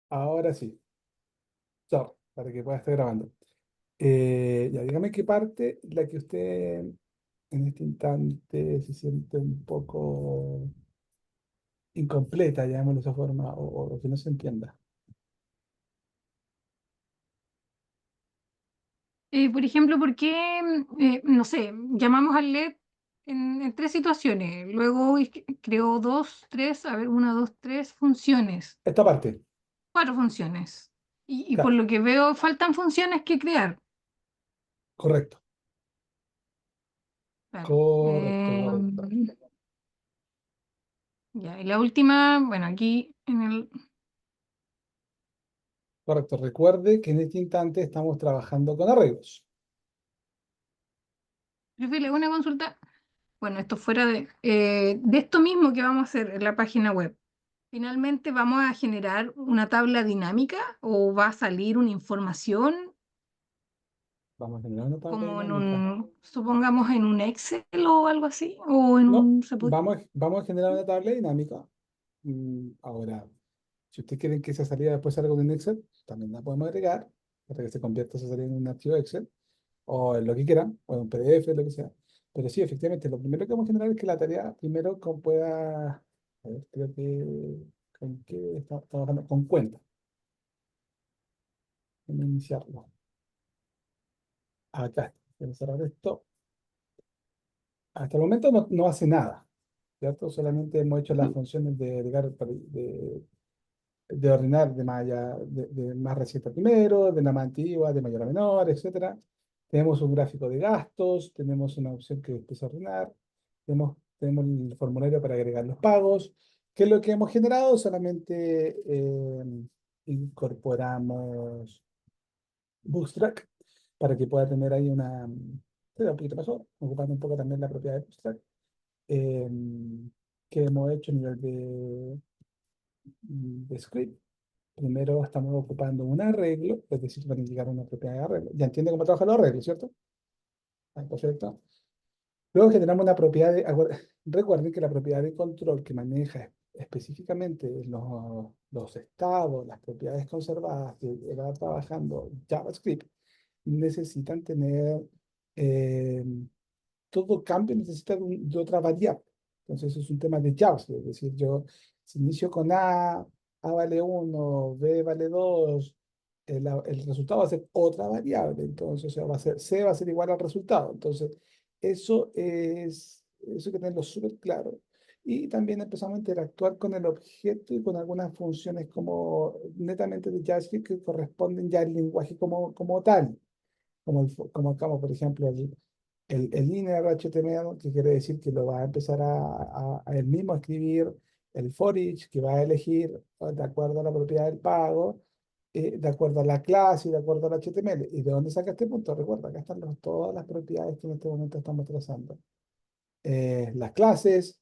Ahora sí. Sorry, para que pueda estar grabando. Ya, dígame qué parte la que usted en este instante se siente un poco incompleta, llamémoslo de esa forma, o que no se entienda. Por ejemplo, ¿por qué, no sé, llamamos al LED en tres situaciones? Luego creó dos, tres, a ver, una, dos, tres funciones, Esta parte, cuatro funciones. Y por claro, lo que veo, faltan funciones que crear. correcto, Claro. correcto, correcto. Ya, y la última, bueno, aquí en el... Correcto. Recuerde que en este instante estamos trabajando con arreglos. Profe, le hago una consulta. Bueno, esto fuera de esto mismo que vamos a hacer en la página web. Finalmente, ¿vamos a generar una tabla dinámica o va a salir una información Vamos a generar una tabla como en dinámica. supongamos en un Excel o algo así? O en No, un... vamos a generar una tabla dinámica. Ahora, si ustedes quieren que esa salida después salga en Excel, también la podemos agregar para que se convierta esa salida en un archivo Excel o en lo que quieran, o en un PDF, lo que sea. Pero sí, efectivamente, lo primero que vamos a generar es que la tarea primero pueda, a ver, creo que, ¿con qué estamos trabajando? Con cuenta. Vamos a iniciarlo. Acá, voy a cerrar esto. Hasta el momento no hace nada, ¿cierto? Solamente hemos hecho las funciones de agregar, de ordenar de más reciente a primero, de la más antigua, de mayor a menor, etcétera. Tenemos un gráfico de gastos, tenemos una opción que es ordenar, tenemos el formulario para agregar los pagos, que es lo que hemos generado, solamente incorporamos Bootstrap para que pueda tener ahí se da un poquito mejor, ocupando un poco también la propiedad de Bootstrap, eh, que hemos hecho a nivel de script. Primero estamos ocupando un arreglo, es decir, para indicar una propiedad de arreglo. Ya entiende cómo trabajan los arreglos, ¿cierto? Ah, perfecto. Luego generamos una propiedad recuerden que la propiedad de control que maneja específicamente los estados, las propiedades conservadas que va trabajando JavaScript, necesitan tener, eh, todo cambio necesita de otra variable. Entonces es un tema de JavaScript, es decir, yo si inicio con A vale uno, B vale 2, el resultado va a ser otra variable, entonces o sea, C va a ser igual al resultado. Entonces, eso hay que tenerlo súper claro. Y también empezamos a interactuar con el objeto y con algunas funciones como netamente de JavaScript que corresponden ya al lenguaje como tal, como acá, por ejemplo, el inner HTML, que quiere decir que lo va a empezar a él mismo a escribir, el for each, que va a elegir de acuerdo a la propiedad del pago, de acuerdo a la clase y de acuerdo al HTML. ¿Y de dónde saca este punto? Recuerda, acá están todas las propiedades que en este momento estamos trazando. Las clases,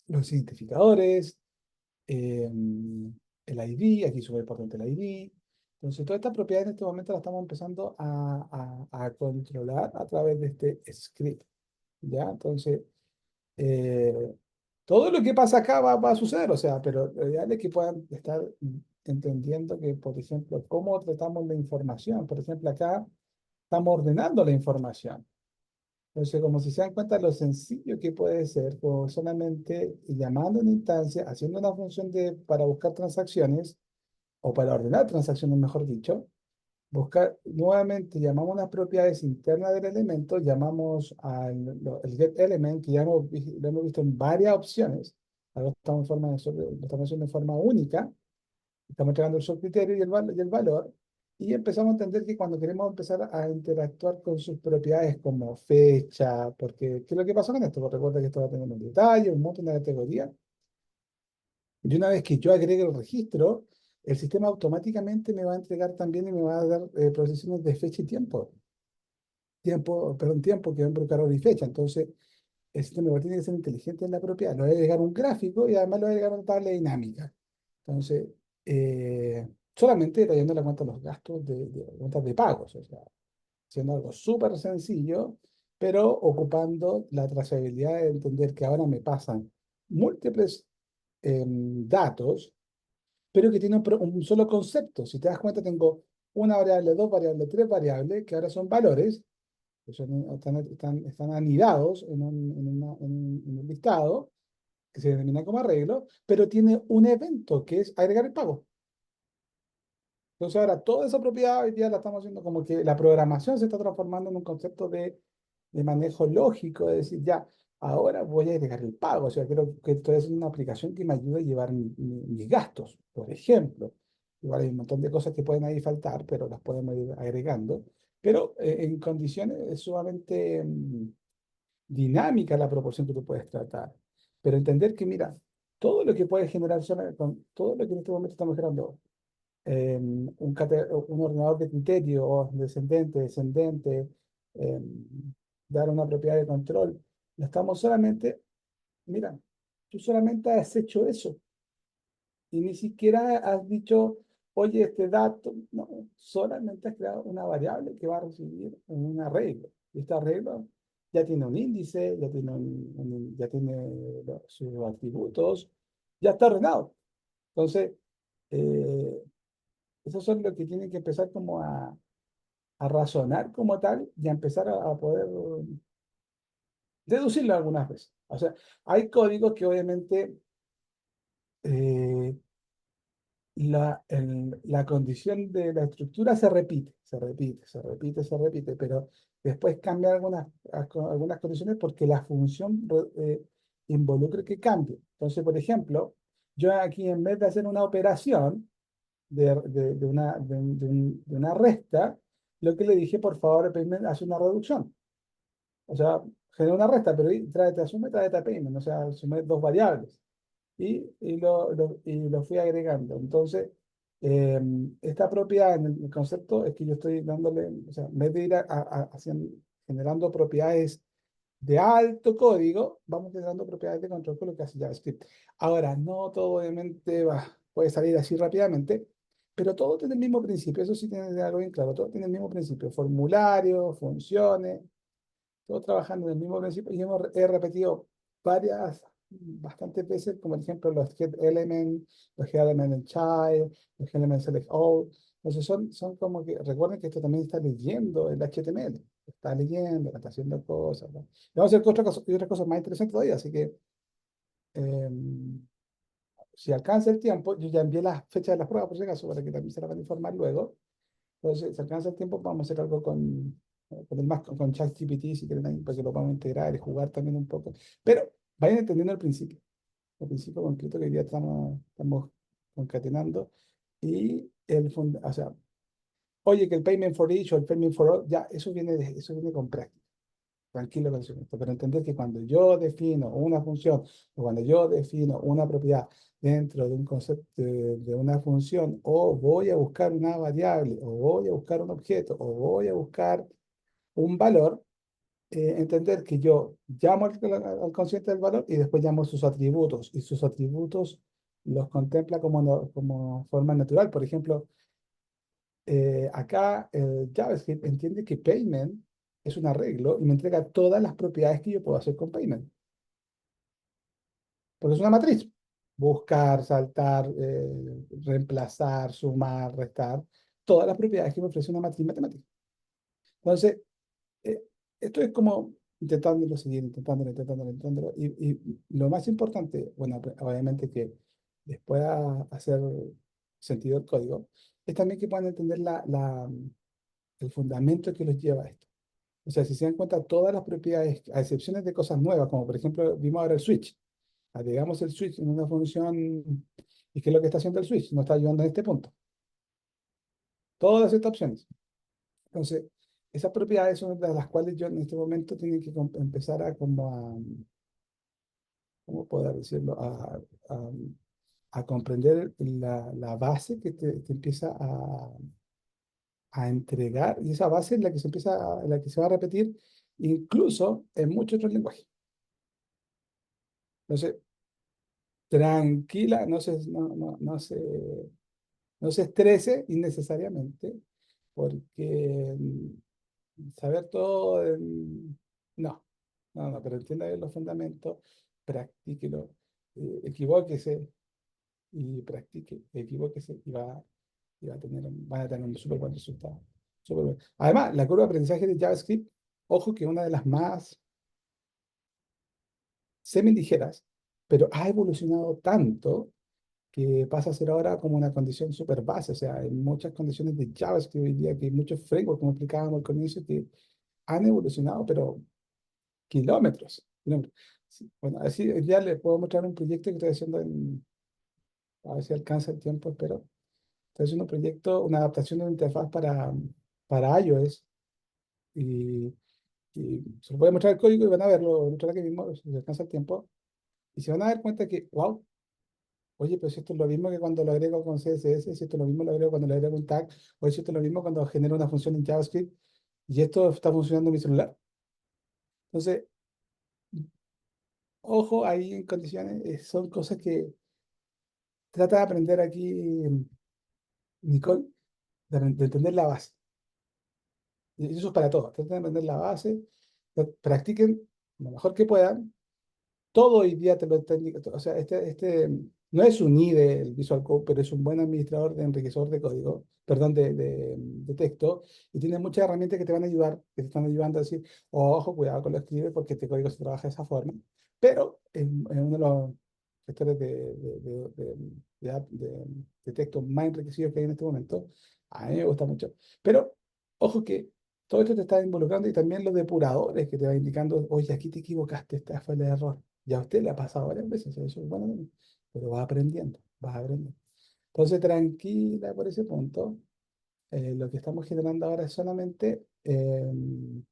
los identificadores, eh, el ID, aquí sube importante el ID. Entonces, todas estas propiedades en este momento las estamos empezando a controlar a través de este script. ¿Ya? Entonces, eh, todo lo que pasa acá va a suceder, o sea, pero lo ideal es que puedan estar entendiendo que, por ejemplo, cómo tratamos la información. Por ejemplo, acá estamos ordenando la información. Entonces, como si se dan cuenta lo sencillo que puede ser, como solamente llamando una instancia, haciendo una función para buscar transacciones, o para ordenar transacciones, mejor dicho, buscar nuevamente, llamamos unas propiedades internas del elemento, llamamos el get element, que ya lo hemos visto en varias opciones. Ahora estamos lo estamos haciendo en forma única, estamos entregando el subcriterio y el valor, y empezamos a entender que cuando queremos empezar a interactuar con sus propiedades como fecha, porque ¿qué es lo que pasa con esto? Pues recuerda que esto va a tener un detalle, un montón de categorías, y una vez que yo agregue el registro, el sistema automáticamente me va a entregar también y me va a dar procesiones de fecha y tiempo que va a involucrar hora y fecha. Entonces, el sistema igual tiene que ser inteligente en la propiedad. Le voy a agregar un gráfico y además le voy a agregar una tabla dinámica. Entonces, solamente trayendo la cuenta de los gastos de cuentas de pagos, o sea, siendo algo súper sencillo, pero ocupando la trazabilidad de entender que ahora me pasan múltiples datos, pero que tiene un solo concepto. Si te das cuenta, tengo una variable, dos variables, tres variables, que ahora son valores, que están anidados en un listado, que se denomina como arreglo, pero tiene un evento, que es agregar el pago. Entonces ahora toda esa propiedad hoy día la estamos haciendo como que la programación se está transformando en un concepto de manejo lógico, de decir, ya, ahora voy a agregar el pago, o sea, quiero que esto es una aplicación que me ayude a llevar mis gastos, por ejemplo. Igual hay un montón de cosas que pueden ahí faltar, pero las podemos ir agregando. Pero en condiciones sumamente dinámica la proporción que tú puedes tratar. Pero entender que, mira, todo lo que puedes generar, con todo lo que en este momento estamos generando, un ordenador de criterio, o descendente, descendente, dar una propiedad de control. No estamos solamente, mira, tú solamente has hecho eso y ni siquiera has dicho, oye, este dato, no, solamente has creado una variable que va a recibir un arreglo. Y este arreglo ya tiene un índice, ya tiene sus atributos, ya está ordenado. Entonces, eh, esos son los que tienen que empezar como a razonar como tal y a empezar a poder deducirlo algunas veces. O sea, hay códigos que obviamente eh, la condición de la estructura se repite, se repite, se repite, se repite, pero después cambia algunas condiciones porque la función involucra que cambie. Entonces, por ejemplo, yo aquí en vez de hacer una operación de una resta, lo que le dije, por favor, payment, hace una reducción. O sea, genera una resta, pero ahí tráete a suma y tráete a payment, o sea, sumé dos variables y lo fui agregando. Entonces, eh, esta propiedad en el concepto es que yo estoy dándole, o sea, en vez de ir generando propiedades de alto código, vamos generando propiedades de control con lo que hace JavaScript. Ahora, no todo obviamente puede salir así rápidamente, pero todo tiene el mismo principio, eso sí tiene algo bien claro, todo tiene el mismo principio, formulario, funciones, todo trabajando en el mismo principio y he repetido bastantes veces, como por ejemplo los get element, los get element in child, los get element select all. Entonces son como que, recuerden que esto también está leyendo el HTML, está leyendo, está haciendo cosas, ¿no? Y vamos a hacer otras cosas más interesantes todavía, así que eh, si alcanza el tiempo, yo ya envié las fechas de las pruebas por si acaso, para que también se la van a informar luego. Entonces, si alcanza el tiempo, vamos a hacer algo con ChatGPT, si quieren, ahí, para que lo vamos a integrar y jugar también un poco. Pero vayan entendiendo el principio concreto que hoy día estamos concatenando. Y o sea, oye, que el payment for each o el payment for all, ya, eso viene con práctica. Tranquilo con eso, pero entender que cuando yo defino una función o cuando yo defino una propiedad dentro de un concepto de una función, o voy a buscar una variable, o voy a buscar un objeto, o voy a buscar un valor, entender que yo llamo al consciente del valor y después llamo sus atributos, y sus atributos los contempla como, como forma natural. Por ejemplo, acá JavaScript entiende que payment es un arreglo y me entrega todas las propiedades que yo puedo hacer con payment. Porque es una matriz. Buscar, saltar, reemplazar, sumar, restar. Todas las propiedades que me ofrece una matriz matemática. Entonces, eh, esto es como intentándolo seguir, intentándolo. Y lo más importante, bueno, obviamente que les pueda hacer sentido el código, es también que puedan entender el fundamento que los lleva a esto. O sea, si se dan cuenta, todas las propiedades, a excepciones de cosas nuevas, como por ejemplo, vimos ahora el switch. Agregamos el switch en una función, ¿y qué es lo que está haciendo el switch? Nos está ayudando en este punto. Todas estas opciones. Entonces, esas propiedades son de las cuales yo en este momento tengo que empezar a como a, ¿cómo poder decirlo? A comprender la base que te empieza a entregar, y esa base es la que la que se va a repetir incluso en muchos otros lenguajes. Entonces, tranquila, no se estrese innecesariamente, porque saber todo, no, pero entienda bien los fundamentos, practíquelo, equivóquese, y practique, equivóquese y van a tener un súper buen resultado. Súper bueno. Además, la curva de aprendizaje de JavaScript, ojo que una de las más semi-ligeras, pero ha evolucionado tanto que pasa a ser ahora como una condición súper base. O sea, hay muchas condiciones de JavaScript hoy día, que hay muchos frameworks, como explicábamos al comienzo, que han evolucionado, pero kilómetros. Kilómetros. Sí, bueno, así hoy día les puedo mostrar un proyecto que estoy haciendo a ver si alcanza el tiempo, espero. Estoy haciendo un proyecto, una adaptación de una interfaz para iOS y, y se lo voy a mostrar el código y van a verlo, lo voy a mostrar aquí mismo, si se alcanza el tiempo, y se van a dar cuenta que, wow, oye, pero si esto es lo mismo que cuando lo agrego con CSS, si esto es lo mismo lo agrego cuando le agrego un tag, o si esto es lo mismo cuando genero una función en JavaScript, y esto está funcionando en mi celular. Entonces, ojo, ahí en condiciones, son cosas que trata de aprender aquí, Nicole, de entender la base. Y eso es para todos. Traten de aprender la base, practiquen lo mejor que puedan. Todo hoy día te lo está indicando. O sea, no es un IDE el Visual Code, pero es un buen administrador de enriquecedor de código, perdón, de texto, y tiene muchas herramientas que te van a ayudar, que te están ayudando a decir, ojo, cuidado con lo escribe, porque este código se trabaja de esa forma. Pero en uno de los sectores de texto más enriquecidos que hay en este momento, a mí me gusta mucho. Pero, ojo que todo esto te está involucrando y también los depuradores que te van indicando, oye, aquí te equivocaste, este fue el error. Ya a usted le ha pasado varias veces, eso es bueno, pero vas aprendiendo, vas aprendiendo. Entonces, tranquila por ese punto. Lo que estamos generando ahora es solamente, es en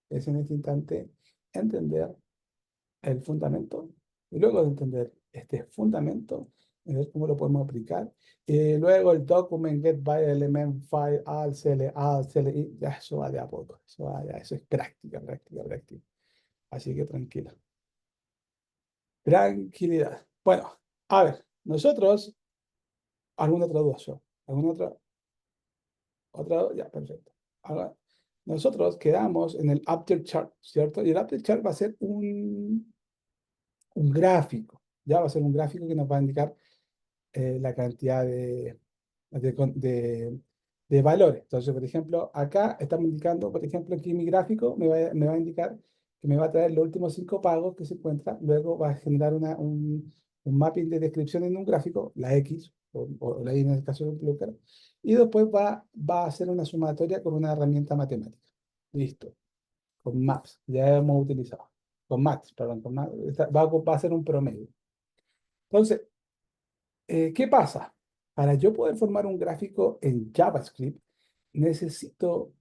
este instante, entender el fundamento y luego de entender este fundamento, ver cómo lo podemos aplicar. Y luego el document, get by element, file, al, cli, ya eso va de a poco, eso es práctica, práctica, práctica. Así que tranquila. Tranquilidad. Bueno, a ver, nosotros, ¿alguna otra duda yo? ¿Alguna otra? Ya, perfecto. Ahora, nosotros quedamos en el update chart, ¿cierto? Y el update chart va a ser un gráfico, ya va a ser un gráfico que nos va a indicar la cantidad de, con- de- de valores. Entonces, por ejemplo, acá estamos indicando, por ejemplo, aquí mi gráfico me va a indicar que me va a traer los últimos 5 pagos que se encuentran. Luego va a generar un mapping de descripción en un gráfico, la X, o la Y en el caso de un Looker, y después va a hacer una sumatoria con una herramienta matemática. Listo, con Maps, ya hemos utilizado. Con Maps, perdón, va a ser un promedio. Entonces, ¿qué pasa? Para yo poder formar un gráfico en JavaScript, necesito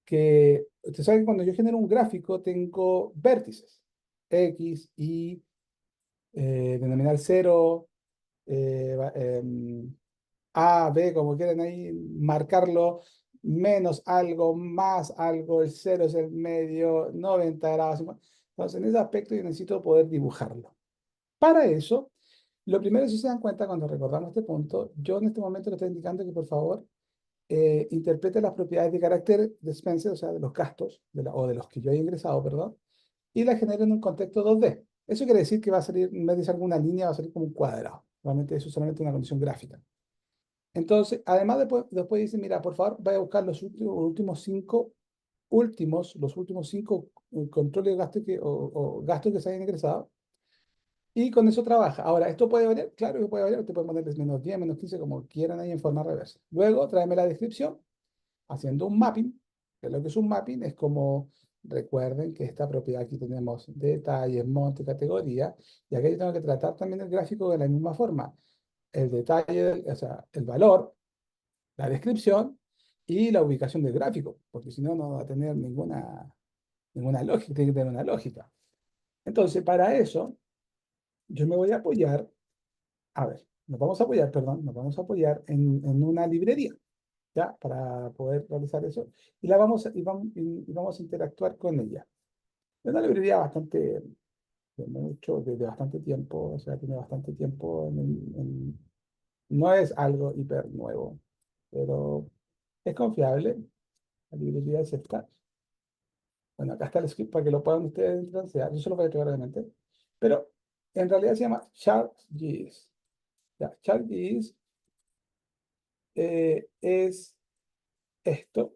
que, usted sabe que cuando yo genero un gráfico tengo vértices, X, Y, denominar 0, A, B, como quieran ahí marcarlo, menos algo, más algo, el 0 es el medio, 90 grados. Entonces, en ese aspecto yo necesito poder dibujarlo. Para eso, lo primero, si se dan cuenta, cuando recordamos este punto, yo en este momento le estoy indicando que por favor interprete las propiedades de carácter de Spencer, o sea, de los gastos, o de los que yo he ingresado, perdón, y la genere en un contexto 2D. Eso quiere decir que va a salir, en vez de ser alguna línea, va a salir como un cuadrado. Realmente eso es solamente una condición gráfica. Entonces, además después dice, mira, por favor, vaya a buscar los últimos cinco controles de gastos o gastos que se hayan ingresado y con eso trabaja. Ahora, ¿esto puede variar? Claro que puede variar. Usted puede ponerles -10, -15, como quieran ahí en forma reversa. Luego, tráeme la descripción haciendo un mapping. Que lo que es un mapping es como, recuerden que esta propiedad aquí tenemos detalles, monte, categoría. Y aquí yo tengo que tratar también el gráfico de la misma forma. El detalle, o sea, el valor, la descripción y la ubicación del gráfico. Porque si no, no va a tener ninguna lógica. Tiene que tener una lógica. Entonces, para eso, yo me voy a apoyar. A ver, nos vamos a apoyar, perdón, nos vamos a apoyar en una librería, ¿ya? Para poder realizar eso. Y vamos a interactuar con ella. Es una librería bastante, desde bastante tiempo, o sea, tiene bastante tiempo no es algo hiper nuevo, pero es confiable. La librería es esta. Bueno, acá está el script para que lo puedan ustedes transear. Yo solo voy a entregar obviamente. Pero en realidad se llama Sharp.js. Ya, ChartGIS es esto.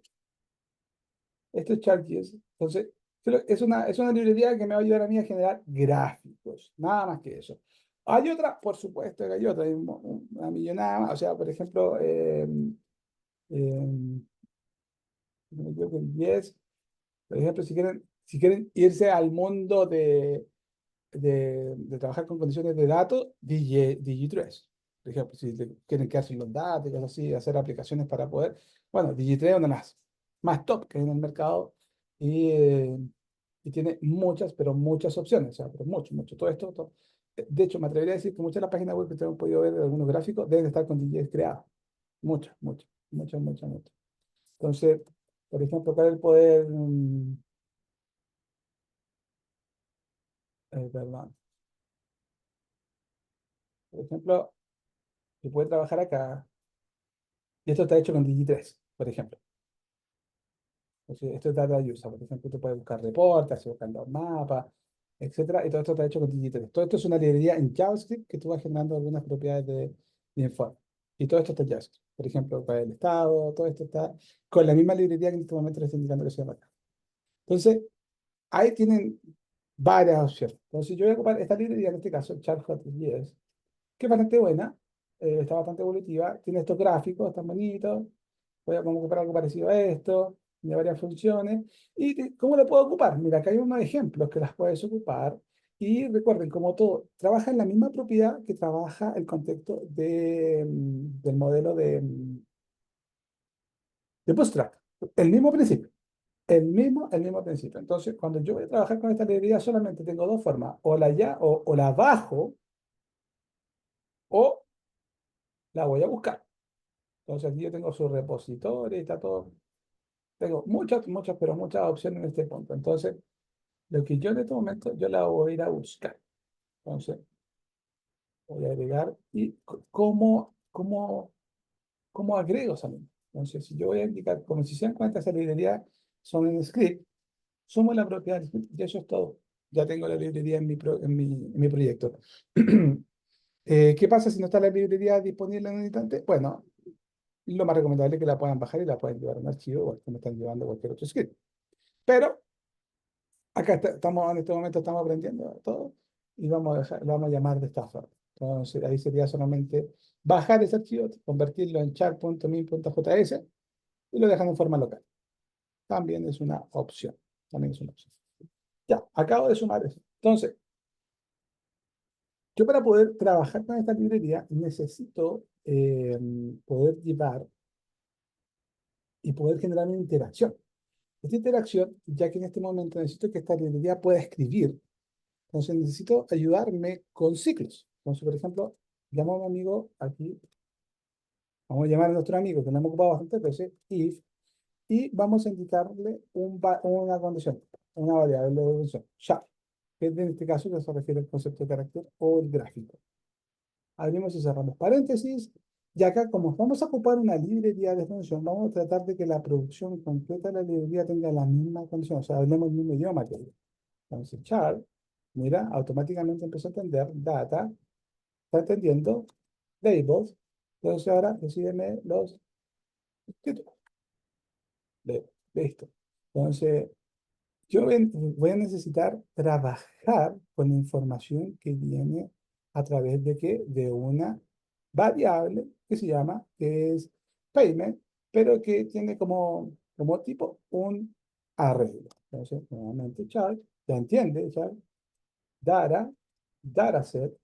Esto es ChartGIS. Entonces, es una librería que me va a ayudar a mí a generar gráficos. Nada más que eso. Hay otra, por supuesto que hay otra, hay una millonada más. O sea, por ejemplo, eh, me creo que el Yes, por ejemplo, si quieren irse al mundo de trabajar con condiciones de datos, Digi3. Por ejemplo, si quieren quedarse en los datos y cosas así, hacer aplicaciones para poder. Bueno, Digi3 es una de las más top que hay en el mercado y tiene muchas, pero muchas opciones. O sea, pero mucho, mucho. Todo esto. De hecho, me atrevería a decir que muchas de las páginas web que ustedes han podido ver de algunos gráficos deben estar con Digi3 creadas. Muchas, muchas, muchas, muchas, muchas. Entonces, por ejemplo, acá el poder. Perdón. Por ejemplo, se puede trabajar acá. Y esto está hecho con Digi3, por ejemplo. Entonces, esto es Data User. Por ejemplo, tú puedes buscar reportes, buscar los mapas, etcétera. Y todo esto está hecho con Digi3. Todo esto es una librería en JavaScript que tú vas generando algunas propiedades de informe. Y todo esto está en JavaScript. Por ejemplo, para el estado, todo esto está con la misma librería que en este momento les estoy indicando que se llama acá. Entonces, ahí tienen varias opciones. Entonces, yo voy a ocupar esta librería, en este caso, Chart.js, que es bastante buena, está bastante evolutiva, tiene estos gráficos, están bonitos, vamos a ocupar algo parecido a esto, de varias funciones. ¿Y cómo lo puedo ocupar? Mira, acá hay unos ejemplos que las puedes ocupar. Y recuerden, como todo, trabaja en la misma propiedad que trabaja el contexto del modelo de Bootstrap. El mismo principio. El mismo principio. Entonces, cuando yo voy a trabajar con esta librería, solamente tengo dos formas. O la bajo o la voy a buscar. Entonces, aquí yo tengo su repositorio y está todo. Tengo muchas, muchas, pero muchas opciones en este punto. Entonces, lo que yo en este momento, yo la voy a ir a buscar. Entonces, voy a agregar y cómo agrego esa línea. Entonces, si yo voy a indicar, como si se dan cuenta, esa librería son en script, sumo la propiedad del script y eso es todo. Ya tengo la librería en mi proyecto. ¿Qué pasa si no está la librería disponible en un instante? Bueno, lo más recomendable es que la puedan bajar y la puedan llevar a un archivo, igual como están llevando cualquier otro script. Pero acá estamos, en este momento estamos aprendiendo todo y lo vamos a llamar de esta forma. Entonces, ahí sería solamente bajar ese archivo, convertirlo en char.min.js y lo dejan en forma local. También es una opción. También es una opción. Ya, acabo de sumar eso. Entonces, yo para poder trabajar con esta librería necesito poder llevar y poder generar una interacción. Esta interacción, ya que en este momento necesito que esta librería pueda escribir. Entonces necesito ayudarme con ciclos. Entonces, por ejemplo, llamo a mi amigo aquí, vamos a llamar a nuestro amigo que lo hemos ocupado bastante veces, if, y vamos a indicarle una condición, una variable de función, ya, que en este caso ya se refiere al concepto de carácter o el gráfico. Abrimos y cerramos paréntesis, y acá como vamos a ocupar una librería de función, vamos a tratar de que la producción completa de la librería tenga la misma condición, o sea, hablemos el mismo idioma que ellos. Entonces, char, mira, automáticamente empezó a entender data, está entendiendo labels, entonces ahora decídeme los títulos. Listo. Entonces, yo voy a necesitar trabajar con información que viene a través de qué? De una variable que se llama, que es payment, pero que tiene como tipo un arreglo. Entonces, nuevamente, char, ya entiende, char, data, dataset.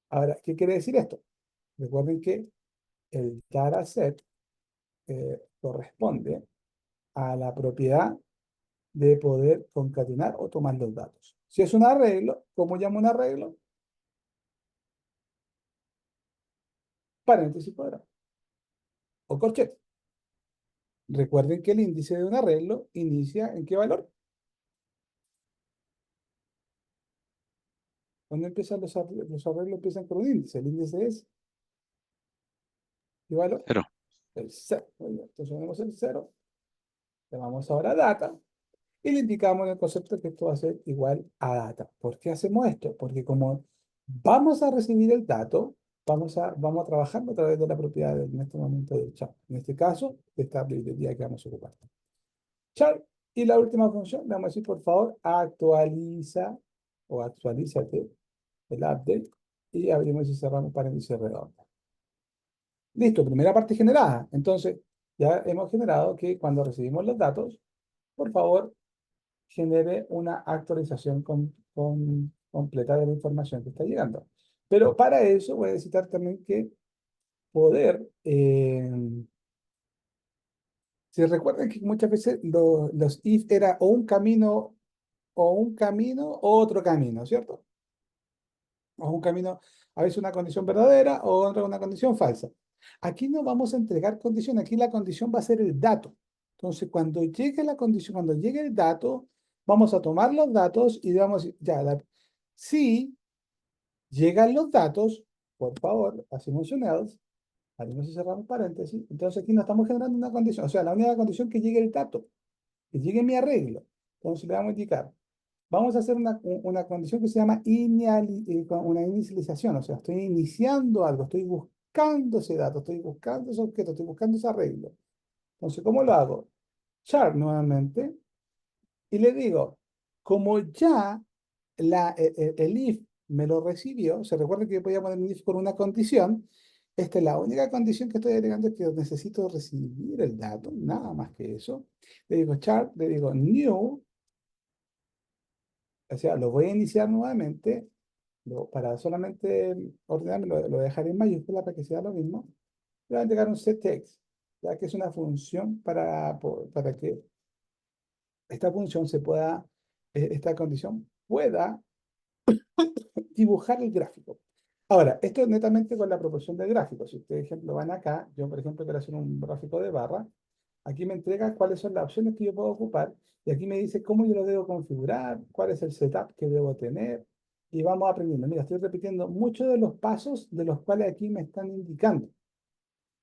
Ahora, ¿qué quiere decir esto? Recuerden que el dataset corresponde a la propiedad de poder concatenar o tomar los datos. Si es un arreglo, ¿cómo llamo un arreglo? Paréntesis cuadrado o corchete. Recuerden que el índice de un arreglo inicia ¿en qué valor? Cuando empiezan los arreglos empiezan con un índice. El índice es ¿qué valor? Pero, El cero. Muy bien. Entonces tenemos el cero. Llamamos ahora data y le indicamos en el concepto que esto va a ser igual a data. ¿Por qué hacemos esto? Porque como vamos a recibir el dato, vamos a trabajar a través de la propiedad en este momento del char. En este caso, de esta librería que vamos a ocupar. Char. Y la última función, le vamos a decir, por favor, actualiza o actualízate el update y abrimos y cerramos paréntesis redondo. Listo, primera parte generada. Entonces, ya hemos generado que cuando recibimos los datos, por favor, genere una actualización completa de la información que está llegando. Pero para eso voy a necesitar también que poder, si recuerdan que muchas veces los if era o otro camino, ¿cierto? O un camino, a veces una condición verdadera o otra una condición falsa. Aquí no vamos a entregar condición, aquí la condición va a ser el dato. Entonces, cuando llegue la condición, cuando llegue el dato, vamos a tomar los datos y vamos, ya, si llegan los datos, por favor, hacemos un else, abrimos y cerramos paréntesis. Entonces, aquí no estamos generando una condición, o sea, la única condición que llegue el dato, que llegue mi arreglo. Entonces, le vamos a indicar. Vamos a hacer una condición que se llama una inicialización, o sea, estoy iniciando algo, estoy buscando ese dato, estoy buscando ese objeto, estoy buscando ese arreglo. Entonces, ¿cómo lo hago? Char nuevamente, y le digo, como ya el if me lo recibió, se recuerda que yo podía poner un if con una condición, esta es la única condición que estoy agregando, es que necesito recibir el dato, nada más que eso. Le digo char, le digo new, o sea, lo voy a iniciar nuevamente, para solamente ordenarme, lo dejaré en mayúscula para que sea lo mismo. Le voy a entregar un setText, ya que es una función para que esta función esta condición pueda dibujar el gráfico. Ahora, esto es netamente con la proporción del gráfico. Si ustedes, por ejemplo, van acá, yo, por ejemplo, quiero hacer un gráfico de barra, aquí me entrega cuáles son las opciones que yo puedo ocupar y aquí me dice cómo yo lo debo configurar, cuál es el setup que debo tener y vamos aprendiendo. Mira, estoy repitiendo muchos de los pasos de los cuales aquí me están indicando.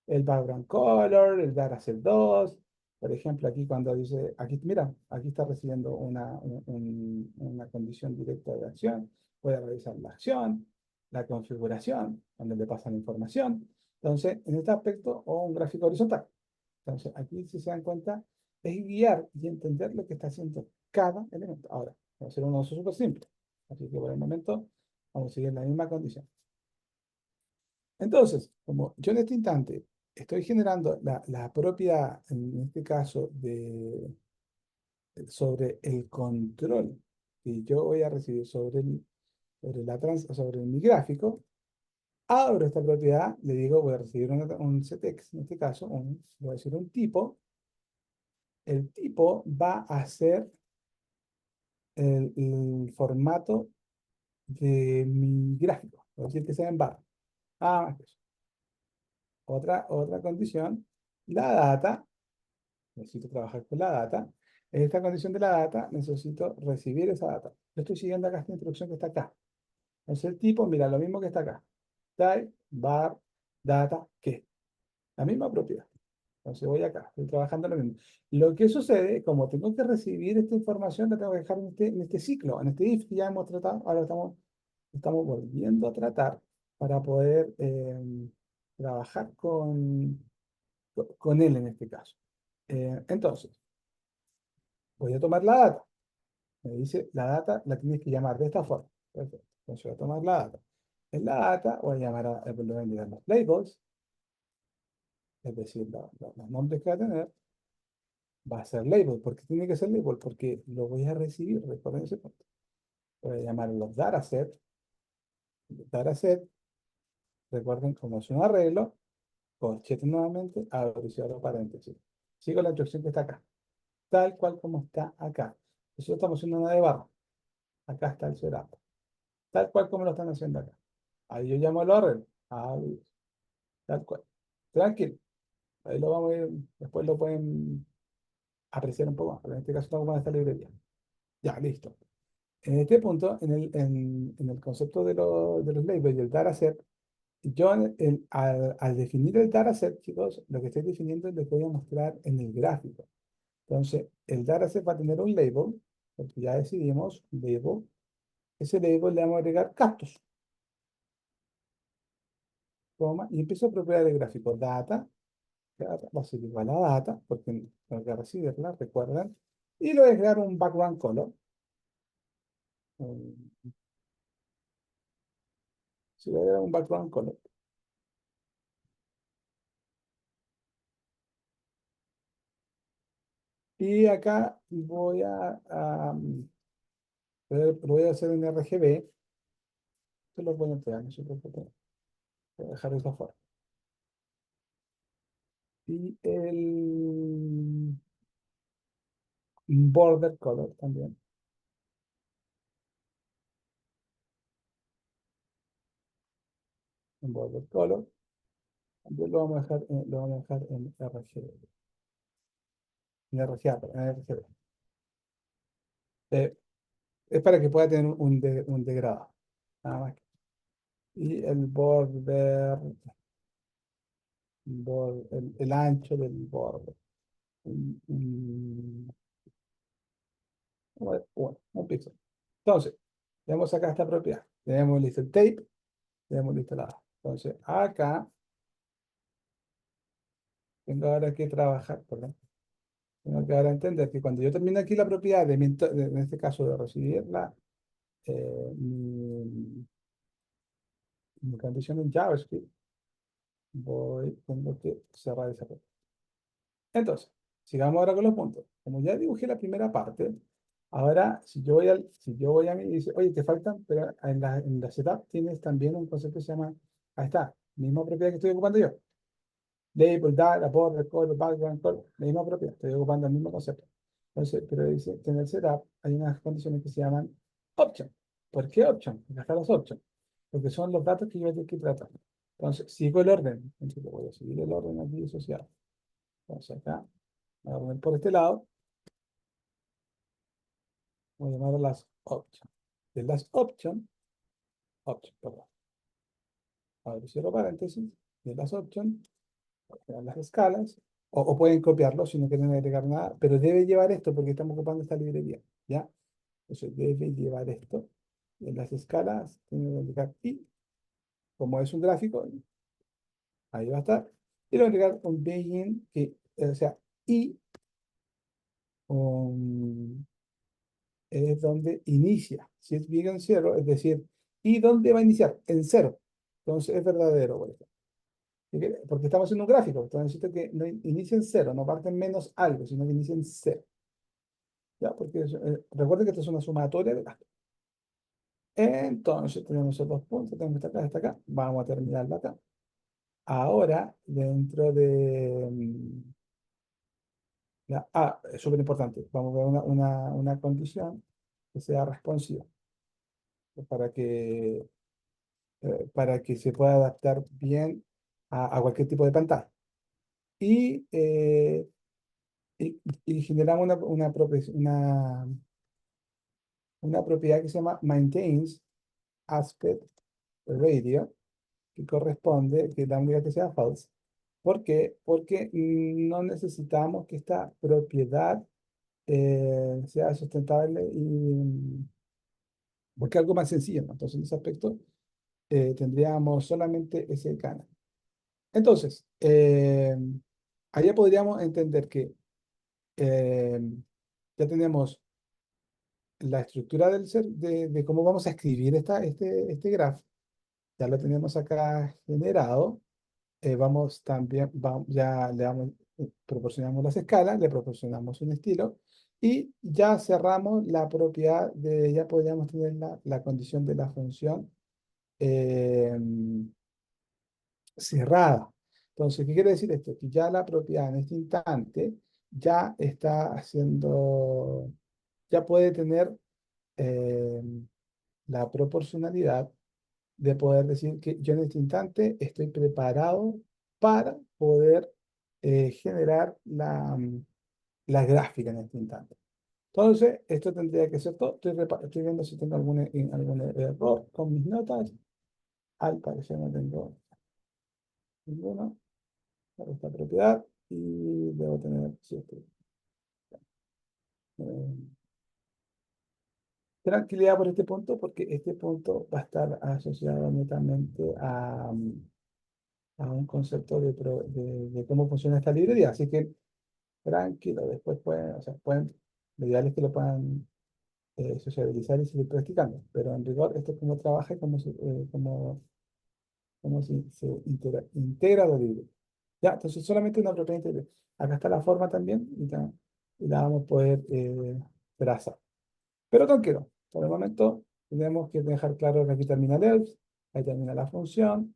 El background color, el dataset 2, por ejemplo, aquí cuando dice, aquí, mira, aquí está recibiendo una condición directa de acción, puede revisar la acción, la configuración, donde le pasa la información. Entonces, en este aspecto, o un gráfico horizontal. Entonces, aquí, si se dan cuenta, es guiar y entender lo que está haciendo cada elemento. Ahora, vamos a hacer un uso súper simple. Así que por el momento, vamos a seguir la misma condición. Entonces, como yo en este instante estoy generando la propia, en este caso, sobre el control que yo voy a recibir sobre mi gráfico, abro esta propiedad, le digo, voy a recibir un setX, en este caso, voy a decir un tipo. El tipo va a ser el formato de mi gráfico, es decir, que sea en barra. Ah, más que eso. Otra condición, la data. Necesito trabajar con la data. En esta condición de la data, necesito recibir esa data. Yo estoy siguiendo acá esta instrucción que está acá. Es el tipo, mira, lo mismo que está acá. Type, var, data, ¿qué? La misma propiedad. Entonces voy acá, estoy trabajando lo mismo. Lo que sucede, como tengo que recibir esta información, la tengo que dejar en este ciclo, en este if que ya hemos tratado, ahora estamos volviendo a tratar para poder trabajar con él en este caso. Entonces, voy a tomar la data. Me dice, la data la tienes que llamar de esta forma. Perfecto. Entonces voy a tomar la data. En la data voy a llamar le voy a enviar los labels, es decir, los nombres que va a tener. Va a ser label. ¿Por qué tiene que ser label? Porque lo voy a recibir, recuerden ese punto. Voy a llamar los dataset. Dataset, recuerden cómo es un arreglo. Corchete nuevamente, abro y cierro paréntesis. Sigo la instrucción que está acá. Tal cual como está acá. Nosotros estamos haciendo una de barra. Acá está el setup. Tal cual como lo están haciendo acá. Ahí yo llamo el arreglo. Ahí, tal cual. Tranquilo. Ahí lo vamos a ir, después lo pueden apreciar un poco más, pero en este caso estamos con esta librería. Ya, listo. En este punto, en el concepto de los labels y el dataset, yo al definir el dataset, chicos, lo que estoy definiendo es lo que voy a mostrar en el gráfico. Entonces, el dataset va a tener un label, porque ya decidimos, label. Ese label le vamos a agregar cactus. coma, y empiezo a propiedad el gráfico. Data va a ser igual a data, porque tengo que recibirla, recuerden. Y le voy a crear un background color. Um, Si le voy a dar un background color. Y acá lo voy a hacer en RGB. Esto lo voy a entregar, no se preocupen. Voy a dejar de esta forma. Y el border color también. Un border color. También lo vamos a dejar en RGB. En RGA, perdón, en RGB. Eh, es para que pueda tener un degradado. Nada más. Y el el ancho del borde. Un, un píxel. Entonces, tenemos acá esta propiedad. Tenemos listo el tape, tenemos listo la. Entonces, acá tengo ahora que trabajar, perdón. Tengo que ahora entender que cuando yo termine aquí la propiedad en este caso de recibir mi condición en JavaScript, tengo que cerrar esa propiedad. Entonces, sigamos ahora con los puntos. Como ya dibujé la primera parte, ahora si yo voy a mí y dice, oye, te faltan, pero en la setup tienes también un concepto que se llama, ahí está, misma propiedad que estoy ocupando yo. Label, data, border, color, background, color, la misma propiedad, estoy ocupando el mismo concepto. Entonces, pero dice que en el setup hay unas condiciones que se llaman option. ¿Por qué option? Porque están los options. Porque son los datos que yo tengo que tratar. Entonces, sigo el orden. Entonces, voy a seguir el orden aquí asociado. Entonces, acá, voy a poner por este lado, voy a llamar a las options. De las perdón. Ahora cierro paréntesis. De las options, voy a crear las escalas. O pueden copiarlo si no quieren agregar nada, pero debe llevar esto porque estamos ocupando esta librería. ¿Ya? Entonces debe llevar esto. En las escalas, tiene que indicar y, como es un gráfico, ahí va a estar. Y le voy a agregar un begin, o sea, y es donde inicia. Si es begin cero, es decir, ¿y dónde va a iniciar? En cero. Entonces es verdadero, por ejemplo. Porque estamos haciendo un gráfico, entonces necesito que no inicie en cero, no parte en menos algo, sino que inicie en cero. ¿Ya? Porque recuerden que esto es una sumatoria de gastos. Entonces tenemos esos dos puntos, tenemos hasta acá. Vamos a terminarlo acá. Ahora, dentro de es súper importante, vamos a ver una condición que sea responsiva para que, para que se pueda adaptar bien a cualquier tipo de pantalla. Y, eh, y generamos una propiedad que se llama maintains aspect radio, que corresponde, que es la única que sea false. ¿Por qué? Porque no necesitamos que esta propiedad sea sustentable y porque algo más sencillo, ¿no? Entonces, en ese aspecto, tendríamos solamente ese canal. Entonces, allá podríamos entender que eh, ya tenemos la estructura de cómo vamos a escribir este graph. Ya lo tenemos acá generado. Vamos también, ya proporcionamos las escalas, le proporcionamos un estilo y ya cerramos la propiedad ya podríamos tener la condición de la función eh, cerrada. Entonces, ¿qué quiere decir esto? Que ya la propiedad en este instante ya está haciendo, ya puede tener eh, la proporcionalidad de poder decir que yo en este instante estoy preparado para poder generar la gráfica en este instante. Entonces, esto tendría que ser todo. Estoy viendo si tengo algún error con mis notas. Al parecer no tengo ninguno para esta propiedad y debo tener cierto, eh, tranquilidad por este punto porque este punto va a estar asociado netamente a un concepto de cómo funciona esta librería. Así que tranquilo, después pueden, o sea, pueden, lo ideal es que lo puedan sociabilizar y seguir practicando, pero en rigor esto es cómo trabaja y cómo se integra la librería. Ya, entonces solamente una propiedad integral. Acá está la forma también y la vamos a poder trazar. Pero tranquilo, por el momento tenemos que dejar claro que aquí termina el else, ahí termina la función,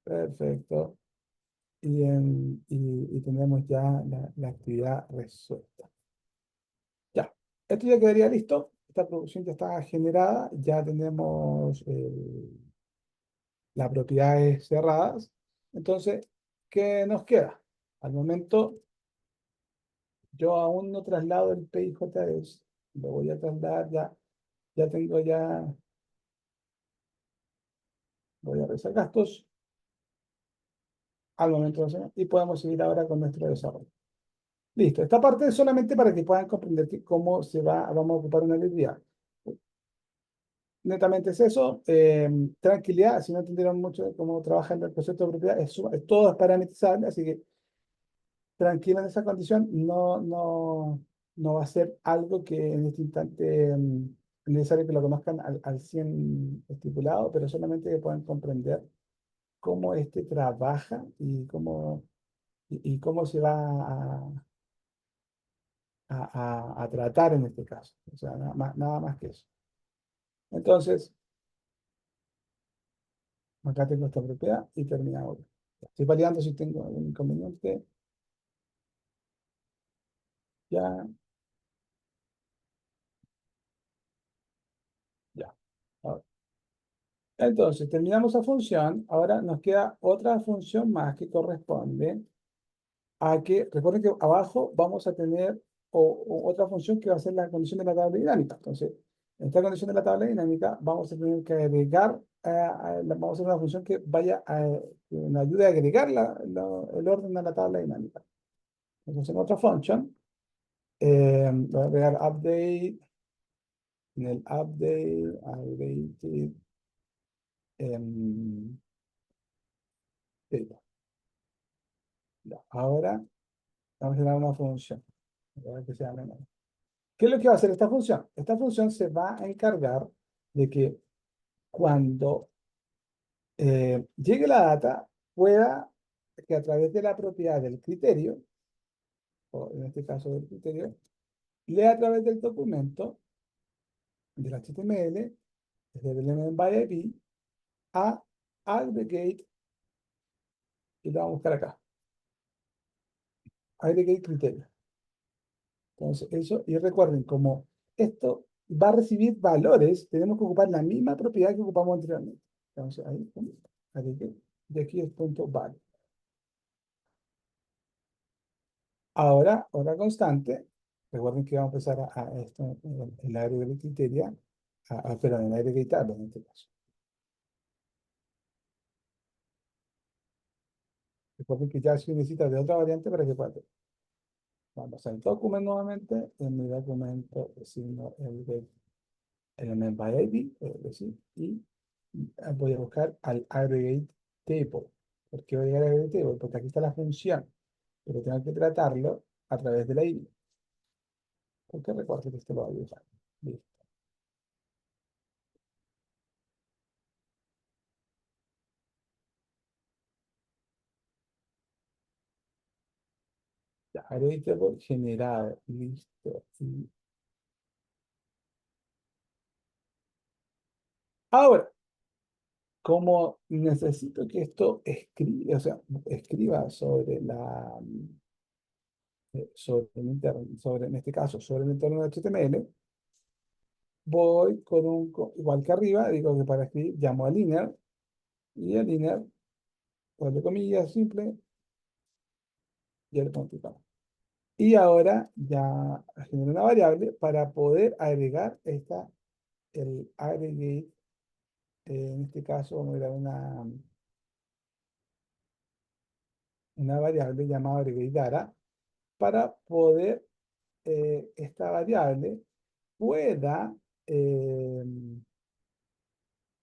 perfecto, y tenemos ya la actividad resuelta. Ya, esto ya quedaría listo, esta producción ya está generada, ya tenemos las propiedades cerradas, entonces, ¿qué nos queda? Al momento, yo aún no traslado el PIJS, lo voy a trasladar ya, ya tengo ya, voy a revisar gastos, al momento de hacer, y podemos seguir ahora con nuestro desarrollo. Listo, esta parte es solamente para que puedan comprender cómo vamos a ocupar una librería. Netamente es eso, tranquilidad, si no entendieron mucho cómo trabaja el concepto de propiedad, todo es parametrizable, así que tranquila en esa condición, no va a ser algo que en este instante es necesario que lo conozcan al 100 estipulado, pero solamente que puedan comprender cómo este trabaja y cómo se va a tratar en este caso. O sea, nada más que eso. Entonces, acá tengo esta propiedad y terminamos. Estoy validando si tengo algún inconveniente. Ya, ya. Ahora, entonces, terminamos esa función. Ahora nos queda otra función más que corresponde a que, recuerden que abajo vamos a tener otra función que va a ser la condición de la tabla dinámica. Entonces, en esta condición de la tabla dinámica vamos a tener que agregar, vamos a hacer una función que vaya que nos ayude a agregar el orden a la tabla dinámica. Entonces, en otra función, voy a agregar update, en el update, updated, data. Ya, ahora vamos a generar una función. A ver que sea menor. ¿Qué es lo que va a hacer esta función? Esta función se va a encargar de que cuando llegue la data, pueda que a través de la propiedad del criterio, o en este caso del criterio, lea a través del documento del HTML, desde el element by ID, a aggregate, y lo vamos a buscar acá, aggregate criterio. Entonces, eso, y recuerden, como esto va a recibir valores, tenemos que ocupar la misma propiedad que ocupamos anteriormente. Entonces, ahí, pum, aggregate, y aquí es punto value. Ahora, hora constante, recuerden que vamos a empezar a esto, el aggregate criteria, perdón, el aggregate tab en este caso. Recuerden que ya se necesita de otra variante para que pueda. Vamos al documento nuevamente, en mi documento designo el element by ID, es decir, y voy a buscar al aggregate table. ¿Por qué voy a llegar al aggregate table? Porque aquí está la función, pero tengo que tratarlo a través de la ID. Porque recuerden que esto lo voy a usar. Listo. Ya, aggregate table generado. Listo. Y ahora, como necesito que esto escriba, o sea, escriba sobre sobre el interno, sobre, en este caso, sobre el entorno de HTML, voy con igual que arriba, digo que para escribir llamo a linear, y a linear, de comillas, simple, y el punto. Y ahora ya genero una variable para poder agregar el aggregate, en este caso vamos a agregar una variable llamada aggregate data, para poder esta variable pueda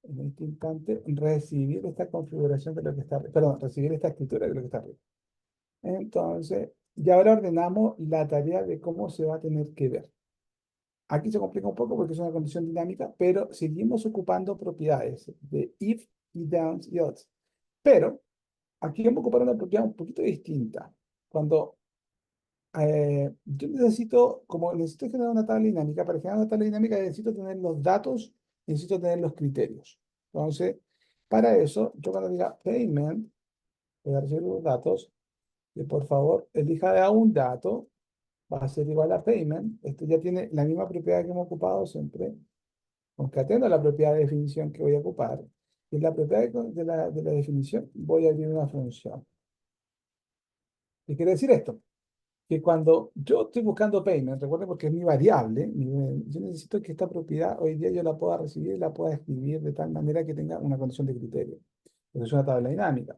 en este instante, recibir esta configuración de lo que está, perdón, recibir esta escritura de lo que está arriba. Entonces, ya ahora ordenamos la tarea de cómo se va a tener que ver. Aquí se complica un poco porque es una condición dinámica, pero seguimos ocupando propiedades de if y downs y else. Pero aquí vamos a ocupar una propiedad un poquito distinta. Cuando yo necesito, como necesito generar una tabla dinámica, para generar una tabla dinámica necesito tener los datos, necesito tener los criterios. Entonces, para eso, yo cuando diga payment, voy a recibir los datos, y por favor, elija de un dato, va a ser igual a payment. Esto ya tiene la misma propiedad que hemos ocupado siempre. Concateno la propiedad de definición que voy a ocupar. Y en la propiedad de la definición voy a abrir una función. ¿Qué quiere decir esto? Que cuando yo estoy buscando payment, recuerden porque es mi variable, yo necesito que esta propiedad hoy día yo la pueda recibir y la pueda escribir de tal manera que tenga una condición de criterio. Eso es una tabla dinámica.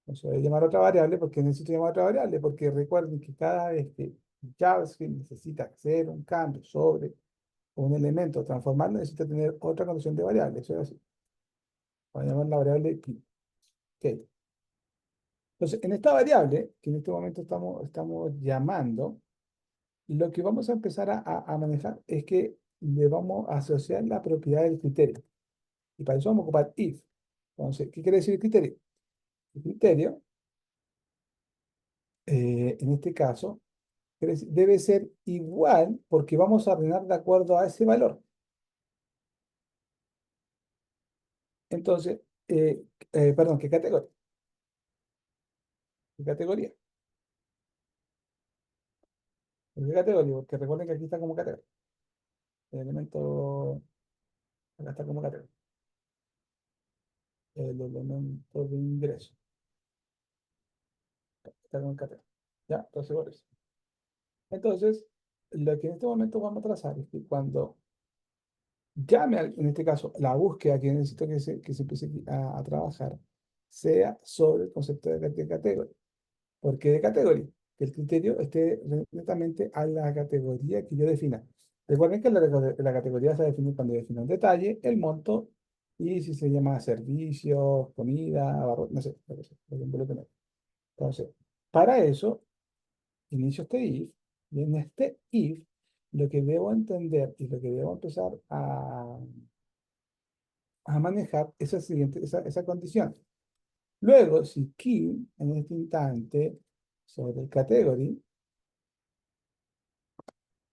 Entonces voy a llamar a otra variable porque necesito llamar a otra variable, porque recuerden que cada vez que JavaScript necesita hacer un cambio sobre un elemento, transformarlo, necesita tener otra condición de variable. Eso es así. Voy a llamar la variable key. Ok. Entonces, en esta variable, que en este momento estamos llamando, lo que vamos a empezar a manejar es que le vamos a asociar la propiedad del criterio. Y para eso vamos a ocupar if. Entonces, ¿qué quiere decir el criterio? El criterio, en este caso, debe ser igual porque vamos a ordenar de acuerdo a ese valor. Entonces, perdón, ¿qué categoría? ¿Qué categoría? ¿Qué categoría? Porque recuerden que aquí está como categoría. El elemento, acá está como categoría. El elemento de ingreso. Está como categoría. ¿Ya? Entonces, por eso. Entonces, lo que en este momento vamos a trazar es que cuando llame, en este caso, la búsqueda que necesito que se empiece a trabajar, sea sobre el concepto de categoría. ¿Por qué de categoría? Que el criterio esté netamente a la categoría que yo defina. Recuerden que la categoría se define cuando defino un detalle, el monto y si se llama servicios, comida, no sé, lo que sea, lo que involucre. Entonces, para eso inicio este if, y en este if, lo que debo entender y lo que debo empezar a manejar es esa condición. Luego, si key en este instante sobre el category,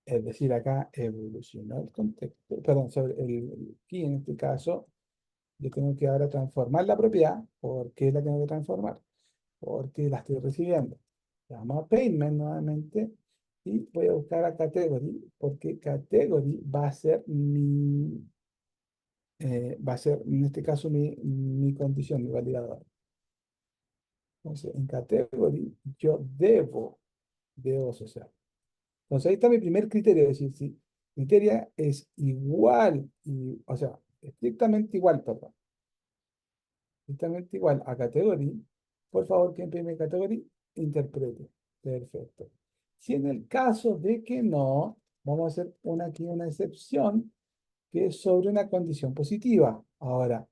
es decir, acá evolucionó el contexto, perdón, sobre el key en este caso, yo tengo que ahora transformar la propiedad. ¿Por qué la tengo que transformar? Porque la estoy recibiendo. Llamo a payment nuevamente y voy a buscar a category porque category va a ser en este caso mi condición, mi validador. Entonces, en category yo debo asociar. Entonces, ahí está mi primer criterio, es decir, si criteria es igual, o sea, estrictamente igual, perdón, estrictamente igual a category, por favor, quien imprime category, interprete. Perfecto. Si en el caso de que no, vamos a hacer aquí una excepción que es sobre una condición positiva. Ahora,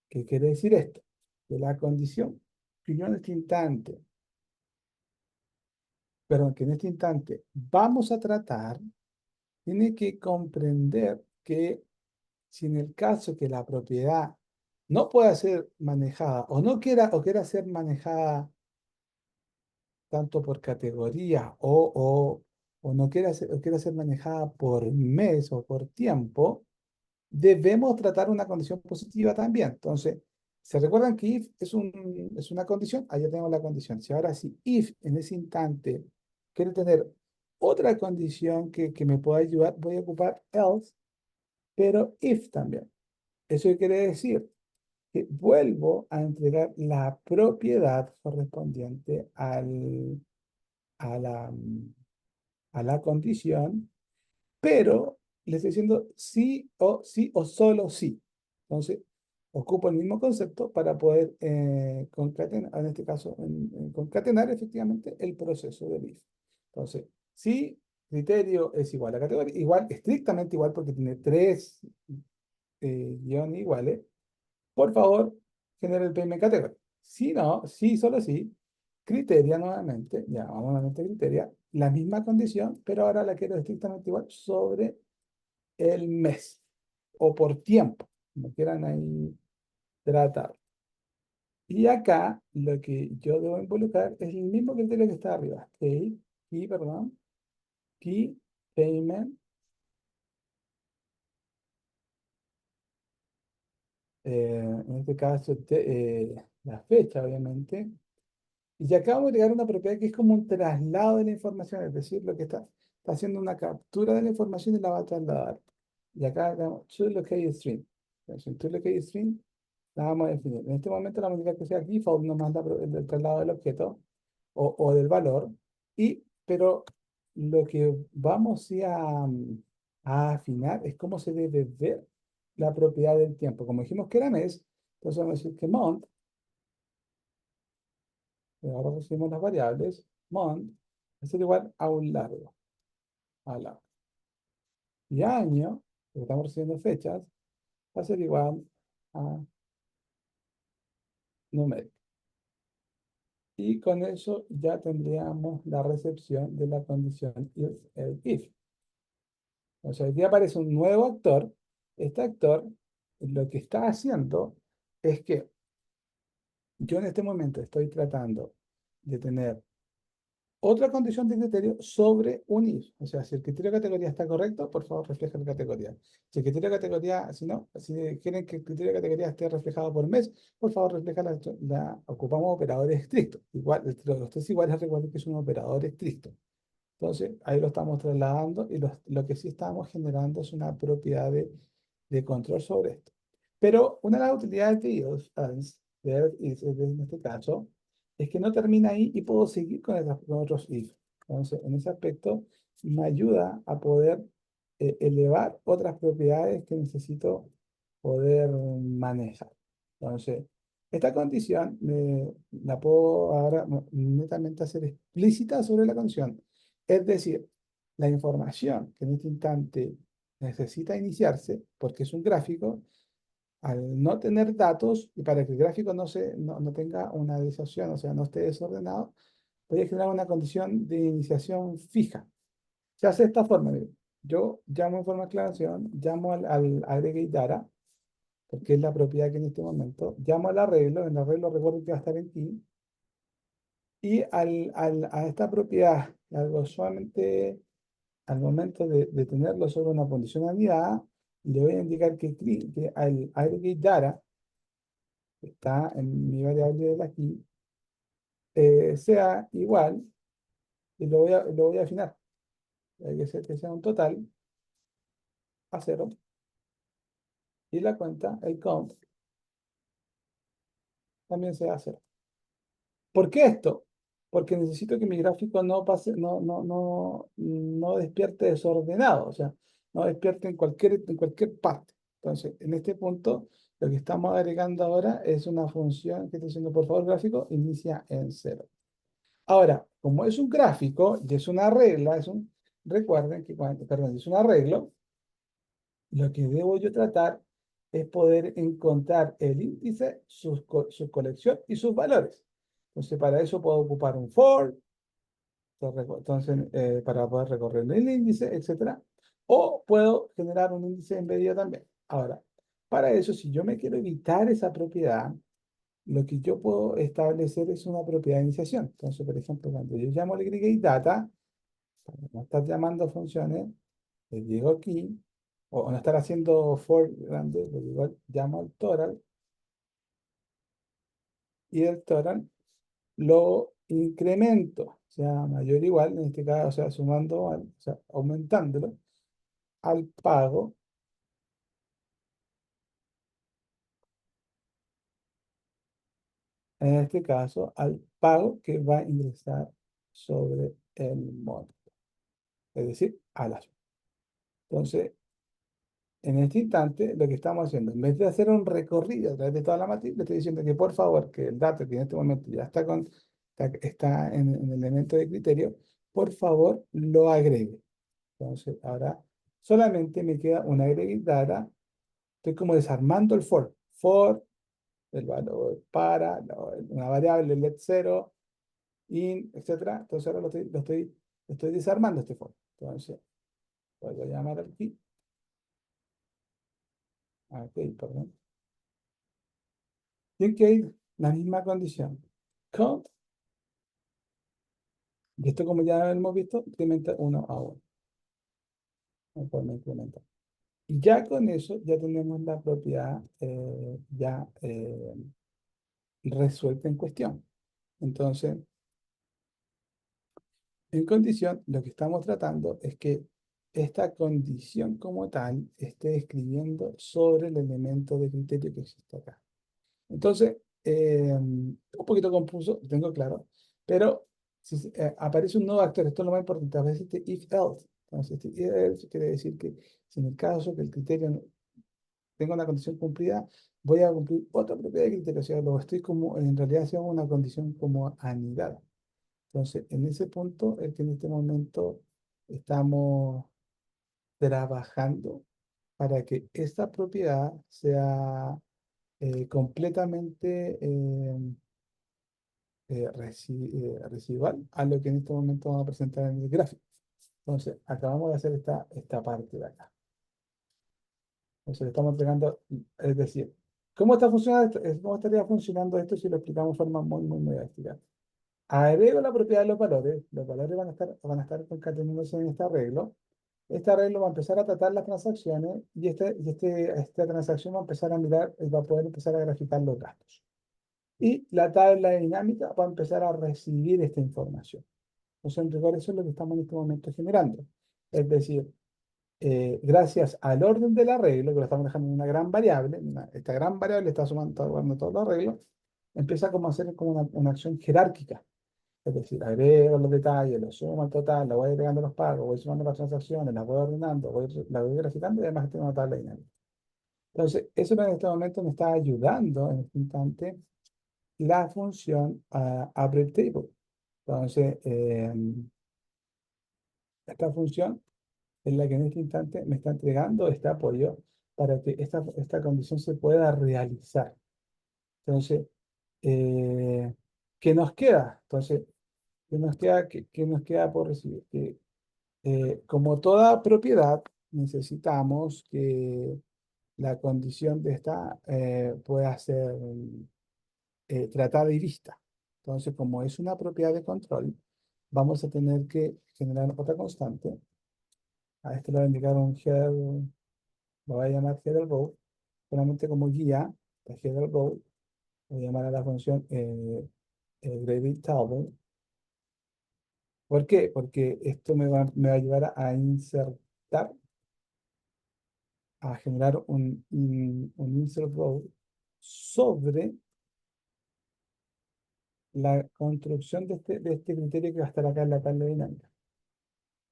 ¿qué quiere decir esto? Que la condición que yo en este instante, perdón, que en este instante vamos a tratar, tiene que comprender que si en el caso que la propiedad no pueda ser manejada o no quiera o quiera ser manejada tanto por categoría o no quiera ser manejada por mes o por tiempo, debemos tratar una condición positiva también. Entonces, ¿se recuerdan que if es una condición? Ahí ya tenemos la condición. Si ahora sí, if en ese instante quiere tener otra condición que me pueda ayudar, voy a ocupar else, pero if también. ¿Eso qué quiere decir? Que vuelvo a entregar la propiedad correspondiente a la, a la condición, pero le estoy diciendo sí o solo sí. Entonces, ocupo el mismo concepto para poder concatenar, en este caso, concatenar efectivamente el proceso del if. Entonces, si criterio es igual a categoría, igual, estrictamente igual porque tiene tres guiones iguales, por favor, genera el payment category. Si no, sí, solo sí, criteria nuevamente, ya vamos nuevamente a criteria, la misma condición, pero ahora la quiero estrictamente igual sobre el mes o por tiempo, como quieran ahí tratar. Y acá lo que yo debo involucrar es el mismo criterio que está arriba. Perdón, key payment, en este caso la fecha, obviamente. Y acá vamos a agregar una propiedad que es como un traslado de la información, es decir, lo que está haciendo una captura de la información y la va a trasladar. Y acá tenemos toLocateString. Entonces, en toLocateString la vamos a definir. En este momento la vamos a indicar que sea default, nomás el traslado del objeto o del valor. Pero lo que vamos sí a afinar es cómo se debe ver la propiedad del tiempo. Como dijimos que era mes, entonces vamos a decir que month, y ahora recibimos las variables, month, va a ser igual a un largo, a largo. Y año, porque estamos recibiendo fechas, va a ser igual a numérico. Y con eso ya tendríamos la recepción de la condición if. O sea, aquí aparece un nuevo actor. Este actor lo que está haciendo es que yo en este momento estoy tratando de tener otra condición de criterio sobre un if. O sea, si el criterio de categoría está correcto, por favor, refleja la categoría. Si el criterio de categoría, si no, si quieren que el criterio de categoría esté reflejado por mes, por favor, refleja ocupamos operadores estrictos. Igual, los tres iguales, recuerden que es un operador estricto. Entonces, ahí lo estamos trasladando y lo que sí estamos generando es una propiedad de control sobre esto. Pero una de las utilidades de if, en este caso, es que no termina ahí y puedo seguir con otros if. Entonces, en ese aspecto, me ayuda a poder elevar otras propiedades que necesito poder manejar. Entonces, esta condición la puedo ahora netamente hacer explícita sobre la condición. Es decir, la información que en este instante necesita iniciarse, porque es un gráfico, al no tener datos y para que el gráfico no tenga una disociación, o sea, no esté desordenado, voy a generar una condición de iniciación fija. Se hace de esta forma, miren. Yo llamo en forma de aclaración, llamo al aggregate data, porque es la propiedad que en este momento, llamo al arreglo, en el arreglo recuerdo que va a estar en key, y a esta propiedad, algo solamente al momento de tenerlo sobre una condicionalidad, le voy a indicar que al aggregate data, que está en mi variable de la key, sea igual, y lo voy a afinar. Hay que ser que sea un total a cero, y la cuenta, el count, también sea a cero. ¿Por qué esto? Porque necesito que mi gráfico no pase, no despierte desordenado, o sea, no despierte en cualquier parte. Entonces, en este punto, lo que estamos agregando ahora es una función que está diciendo, por favor, gráfico, inicia en cero. Ahora, como es un gráfico y es una regla, recuerden que perdón, es un arreglo, lo que debo yo tratar es poder encontrar el índice, su colección y sus valores. Entonces, para eso puedo ocupar un for, entonces, para poder recorrer el índice, etcétera. O puedo generar un índice embedido también. Ahora, para eso, si yo me quiero evitar esa propiedad, lo que yo puedo establecer es una propiedad de iniciación. Entonces, por ejemplo, cuando yo llamo al aggregate data, para no estar llamando funciones, le digo aquí, o no estar haciendo for grande, le digo, llamo al total, y el total lo incremento, o sea, mayor o igual, en este caso, o sea, o sea, aumentándolo al pago, en este caso, al pago que va a ingresar sobre el monto, es decir, a la suma. Entonces, en este instante, lo que estamos haciendo, en vez de hacer un recorrido a través de toda la matriz, le estoy diciendo que por favor, que el dato que en este momento ya está en el elemento de criterio, por favor, lo agregue. Entonces, ahora solamente me queda un aggregate data. Estoy como desarmando el for. For el valor para, una variable, let 0, in, etcétera. Entonces ahora lo estoy desarmando este for. Entonces, puedo llamar aquí. Ok, perdón. Tiene que ir la misma condición. Count, y esto como ya hemos visto, incrementa 1 a 1. De forma incremental. Y ya con eso, ya tenemos la propiedad ya resuelta en cuestión. Entonces, en condición, lo que estamos tratando es que esta condición como tal esté escribiendo sobre el elemento de criterio que existe acá. Entonces, un poquito confuso, lo tengo claro, pero si aparece un nuevo actor, esto es lo más importante, aparece este if-else. Entonces, este if-else quiere decir que si en el caso que el criterio tenga una condición cumplida, voy a cumplir otra propiedad de criterio, o sea, lo estoy como, en realidad haciendo una condición como anidada. Entonces, en ese punto es que en este momento estamos trabajando para que esta propiedad sea completamente residual a lo que en este momento vamos a presentar en el gráfico. Entonces, acabamos de hacer esta parte de acá. Entonces, le estamos entregando, es decir, ¿cómo está funcionando esto? ¿Cómo estaría funcionando esto si lo explicamos de forma muy, muy, muy didáctica? Agrego la propiedad de los valores van a estar concatenándose en este arreglo. Este arreglo va a empezar a tratar las transacciones y esta transacción va a empezar a mirar, va a poder empezar a graficar los gastos. Y la tabla dinámica va a empezar a recibir esta información. Entonces, en rigor, eso es lo que estamos en este momento generando. Es decir, gracias al orden del arreglo, que lo estamos dejando en una gran variable, esta gran variable está sumando, está guardando todos los arreglos, empieza como a hacer como una acción jerárquica. Es decir, agrego los detalles, los sumo al total, le voy agregando los pagos, voy sumando las transacciones, las voy ordenando, las voy graficando y además tengo una tabla dinámica. Entonces, eso en este momento me está ayudando en este instante la función update table. Entonces, esta función es la que en este instante me está entregando este apoyo para que esta condición se pueda realizar. Entonces, eh, ¿qué nos queda? Entonces, ¿qué nos queda por recibir? Que, como toda propiedad, necesitamos que la condición de esta pueda ser tratada y vista. Entonces, como es una propiedad de control, vamos a tener que generar otra constante. A esto le voy a indicar un header, lo voy a llamar header row, solamente como guía, de header row, voy a llamar a la función graded table. ¿Por qué? Porque esto me va a ayudar a insertar, a generar un insert row sobre la construcción de este criterio que va a estar acá en la tabla dinámica.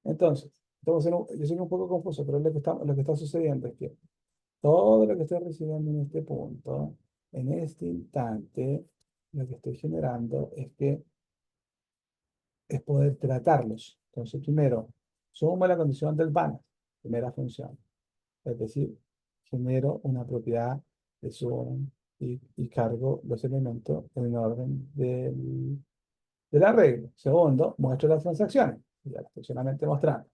Entonces, yo sé que es un poco confuso, pero lo que está sucediendo es que todo lo que estoy recibiendo en este punto, en este instante, lo que estoy generando es poder tratarlos. Entonces, primero, sumo la condición del banner, primera función. Es decir, genero una propiedad de sum y cargo los elementos en orden del arreglo. Segundo, muestro las transacciones. Ya las estoy solamente mostrando.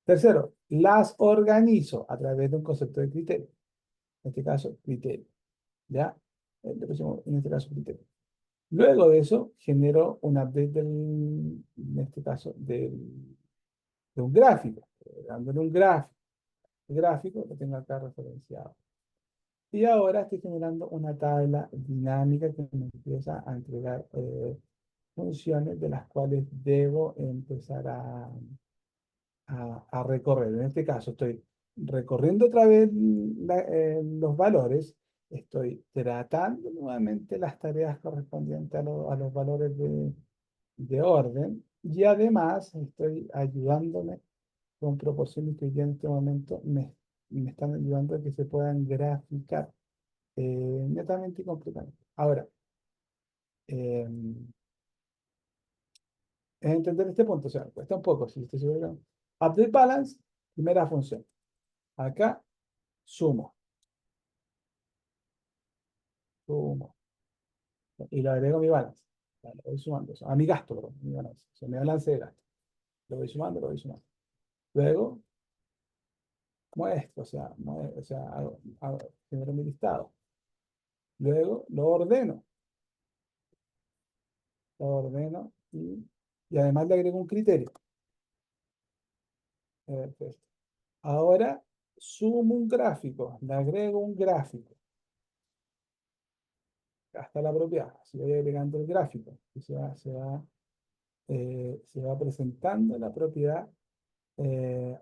Tercero, las organizo a través de un concepto de criterio. En este caso, criterio. ¿Ya? Le pusimos, en este caso, criterio. Luego de eso, genero un update en este caso, de un gráfico. Dándole un gráfico. El gráfico lo tengo acá referenciado. Y ahora estoy generando una tabla dinámica que me empieza a entregar funciones de las cuales debo empezar a recorrer. En este caso, estoy recorriendo otra vez los valores, estoy tratando nuevamente las tareas correspondientes a los valores de orden y además estoy ayudándome con proporciones que ya en este momento me están ayudando a que se puedan graficar netamente y completamente. Ahora, eh, es entender este punto, o sea, cuesta un poco, si estoy seguro. Update balance, primera función. Acá sumo, sumo. y lo agrego a mi balance. Ya, lo voy sumando, a mi gasto, perdón, mi balance, o sea, mi balance de gasto. Lo voy sumando. Luego, muestro, o sea, o sea, genero mi listado. Luego lo ordeno y además le agrego un criterio. Perfecto. Ahora sumo un gráfico, le agrego un gráfico hasta la propiedad. Así voy agregando el gráfico y se va presentando la propiedad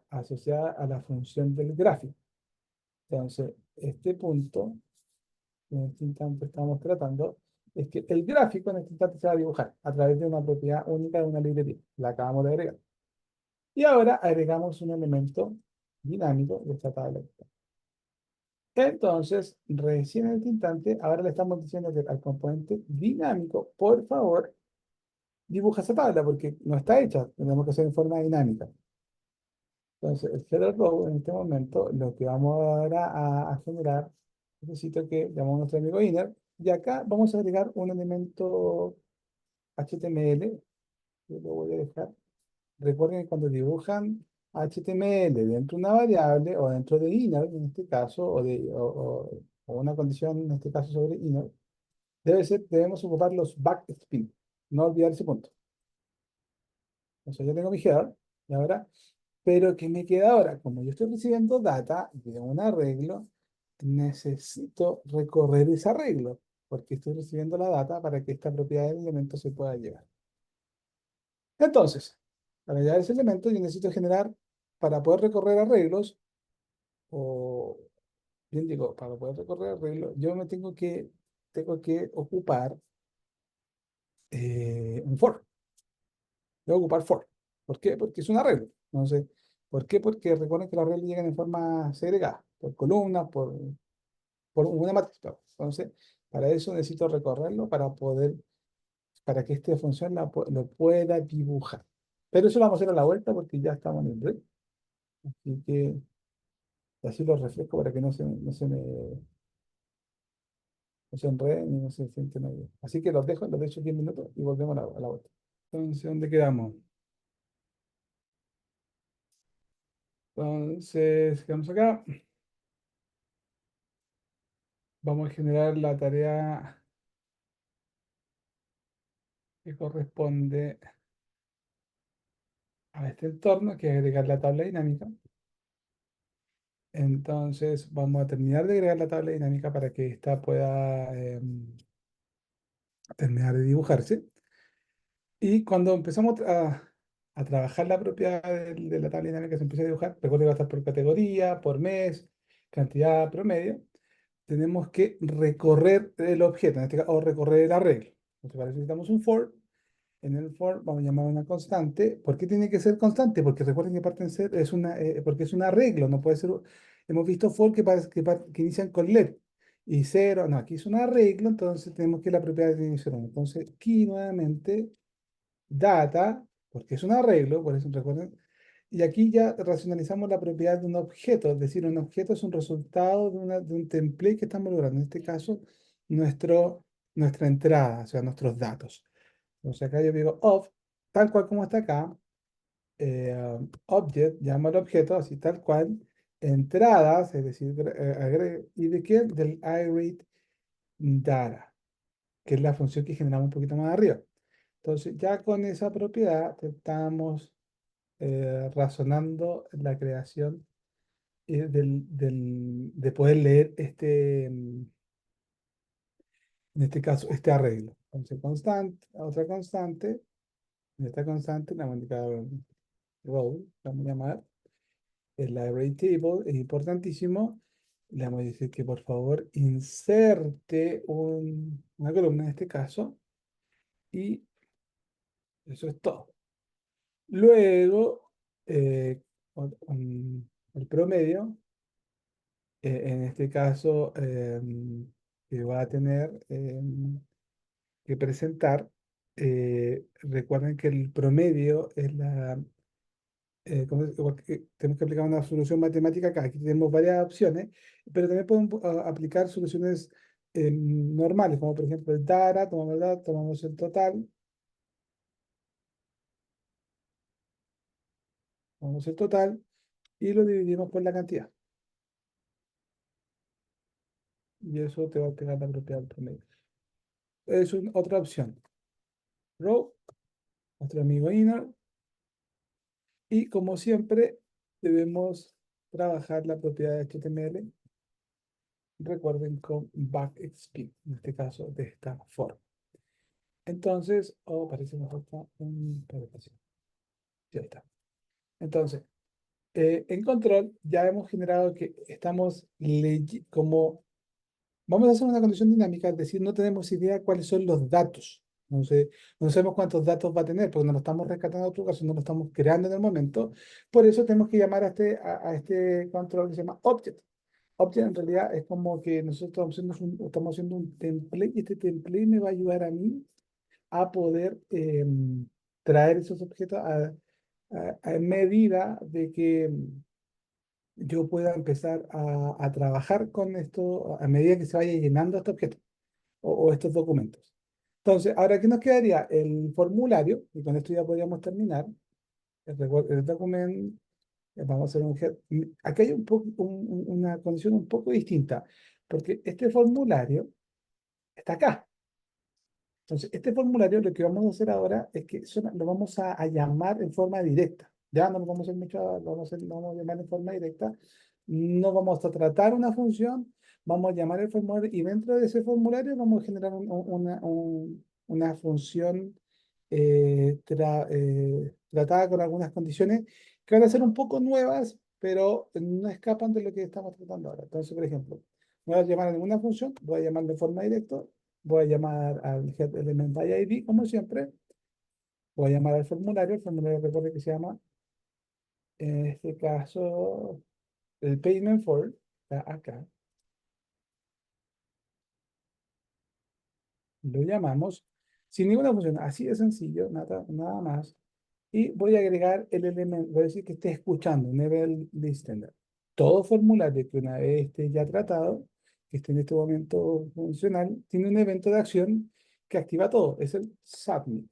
asociada a la función del gráfico. Entonces, este punto, en este instante estamos tratando, es que el gráfico en este instante se va a dibujar a través de una propiedad única de una librería. La acabamos de agregar. Y ahora agregamos un elemento dinámico de esta tabla. Entonces, recién en este instante, ahora le estamos diciendo al componente dinámico, por favor, dibuja esa tabla porque no está hecha, tenemos que hacer en forma dinámica. Entonces, el header row en este momento, lo que vamos ahora a generar, necesito que llamamos a nuestro amigo inner, y acá vamos a agregar un elemento HTML, que lo voy a dejar. Recuerden que cuando dibujan HTML dentro de una variable o dentro de inner, en este caso, o una condición, en este caso sobre inner, debemos ocupar los backspin, no olvidar ese punto. Entonces yo tengo mi header, y ahora, pero ¿qué me queda ahora? Como yo estoy recibiendo data de un arreglo, necesito recorrer ese arreglo, porque estoy recibiendo la data para que esta propiedad del elemento se pueda llevar. Entonces, para llevar ese elemento, yo necesito generar, para poder recorrer arreglos, o bien digo, para poder recorrer arreglos, yo tengo que ocupar un for. Debo ocupar for. ¿Por qué? Porque es un arreglo. Entonces, ¿por qué? Porque recuerden que los arreglos llegan en forma segregada, por columnas, por una matriz. Perdón. Entonces, para eso necesito recorrerlo para que esta función lo pueda dibujar. Pero eso lo vamos a hacer a la vuelta porque ya estamos en el break. Así que así lo refresco para que no se enreden y no se sienten ahí. Así que los dejo 10 minutos y volvemos a la vuelta. Entonces, ¿dónde quedamos? Entonces, quedamos acá. Vamos a generar la tarea que corresponde a este entorno, que es agregar la tabla dinámica. Entonces, vamos a terminar de agregar la tabla dinámica para que ésta pueda terminar de dibujarse. Y cuando empezamos a trabajar la propiedad de la tabla dinámica, se empieza a dibujar. Recuerden que va a estar por categoría, por mes, cantidad promedio. Tenemos que recorrer el objeto, en este caso, o recorrer el arreglo. Entonces, para eso necesitamos un for. En el for vamos a llamar una constante. ¿Por qué tiene que ser constante? Porque recuerden que parte en ser porque es un arreglo, no puede ser. Hemos visto for que inician con let y cero. No, aquí es un arreglo, entonces tenemos que la propiedad tiene que ser 1. Entonces, aquí nuevamente data, porque es un arreglo, por eso recuerden. Y aquí ya racionalizamos la propiedad de un objeto, es decir, un objeto es un resultado de un template que estamos logrando. En este caso, nuestra entrada, o sea, nuestros datos. Entonces acá yo digo of, tal cual como está acá, object, llama al objeto, así tal cual, entradas, es decir, ¿y de qué? Del iRate data, que es la función que generamos un poquito más arriba. Entonces ya con esa propiedad estamos razonando la creación de poder leer en este caso, este arreglo. Entonces otra constante, en esta constante la vamos a indicar row, vamos a llamar el library table, es importantísimo. Le vamos a decir que por favor inserte una columna en este caso y eso es todo. Luego, el promedio, en este caso, que va a tener que presentar, recuerden que el promedio es igual que tenemos que aplicar una solución matemática acá. Aquí tenemos varias opciones, pero también podemos aplicar soluciones normales, como por ejemplo el data, tomamos el total, tomamos el total y lo dividimos por la cantidad. Y eso te va a pegar la propiedad del promedio. Es otra opción. Row, nuestro amigo inner. Y como siempre, debemos trabajar la propiedad de HTML. Recuerden con backxp, en este caso de esta forma. Entonces, oh, parece que me falta un paréntesis. Ya está. Entonces, en control ya hemos generado que estamos como vamos a hacer una condición dinámica, es decir, no tenemos idea cuáles son los datos. Entonces, no sabemos cuántos datos va a tener, porque no lo estamos rescatando en otro caso, no lo estamos creando en el momento. Por eso tenemos que llamar a este control que se llama object. Object en realidad es como que nosotros estamos haciendo un template y este template me va a ayudar a mí a poder traer esos objetos a medida de que yo pueda empezar a trabajar con esto a medida que se vaya llenando este objeto o estos documentos. Entonces, ahora, ¿qué nos quedaría? El formulario, y con esto ya podríamos terminar. El documento, vamos a hacer Aquí hay una condición un poco distinta, porque este formulario está acá. Entonces, este formulario lo que vamos a hacer ahora es que lo vamos a llamar en forma directa. Ya no lo vamos a hacer mucho, lo vamos a llamar en forma directa. No vamos a tratar una función, vamos a llamar el formulario y dentro de ese formulario vamos a generar una función tratada con algunas condiciones que van a ser un poco nuevas, pero no escapan de lo que estamos tratando ahora. Entonces, por ejemplo, no voy a llamar a ninguna función, voy a llamarlo de forma directa. Voy a llamar al get element by ID, como siempre. Voy a llamar al formulario. El formulario recuerde que se llama, en este caso, el payment for, está acá. Lo llamamos sin ninguna función, así de sencillo, nada más. Y voy a agregar el elemento, voy a decir que esté escuchando, Level Listener. Todo formulario que una vez esté ya tratado, que esté en este momento funcional, tiene un evento de acción que activa todo, es el submit.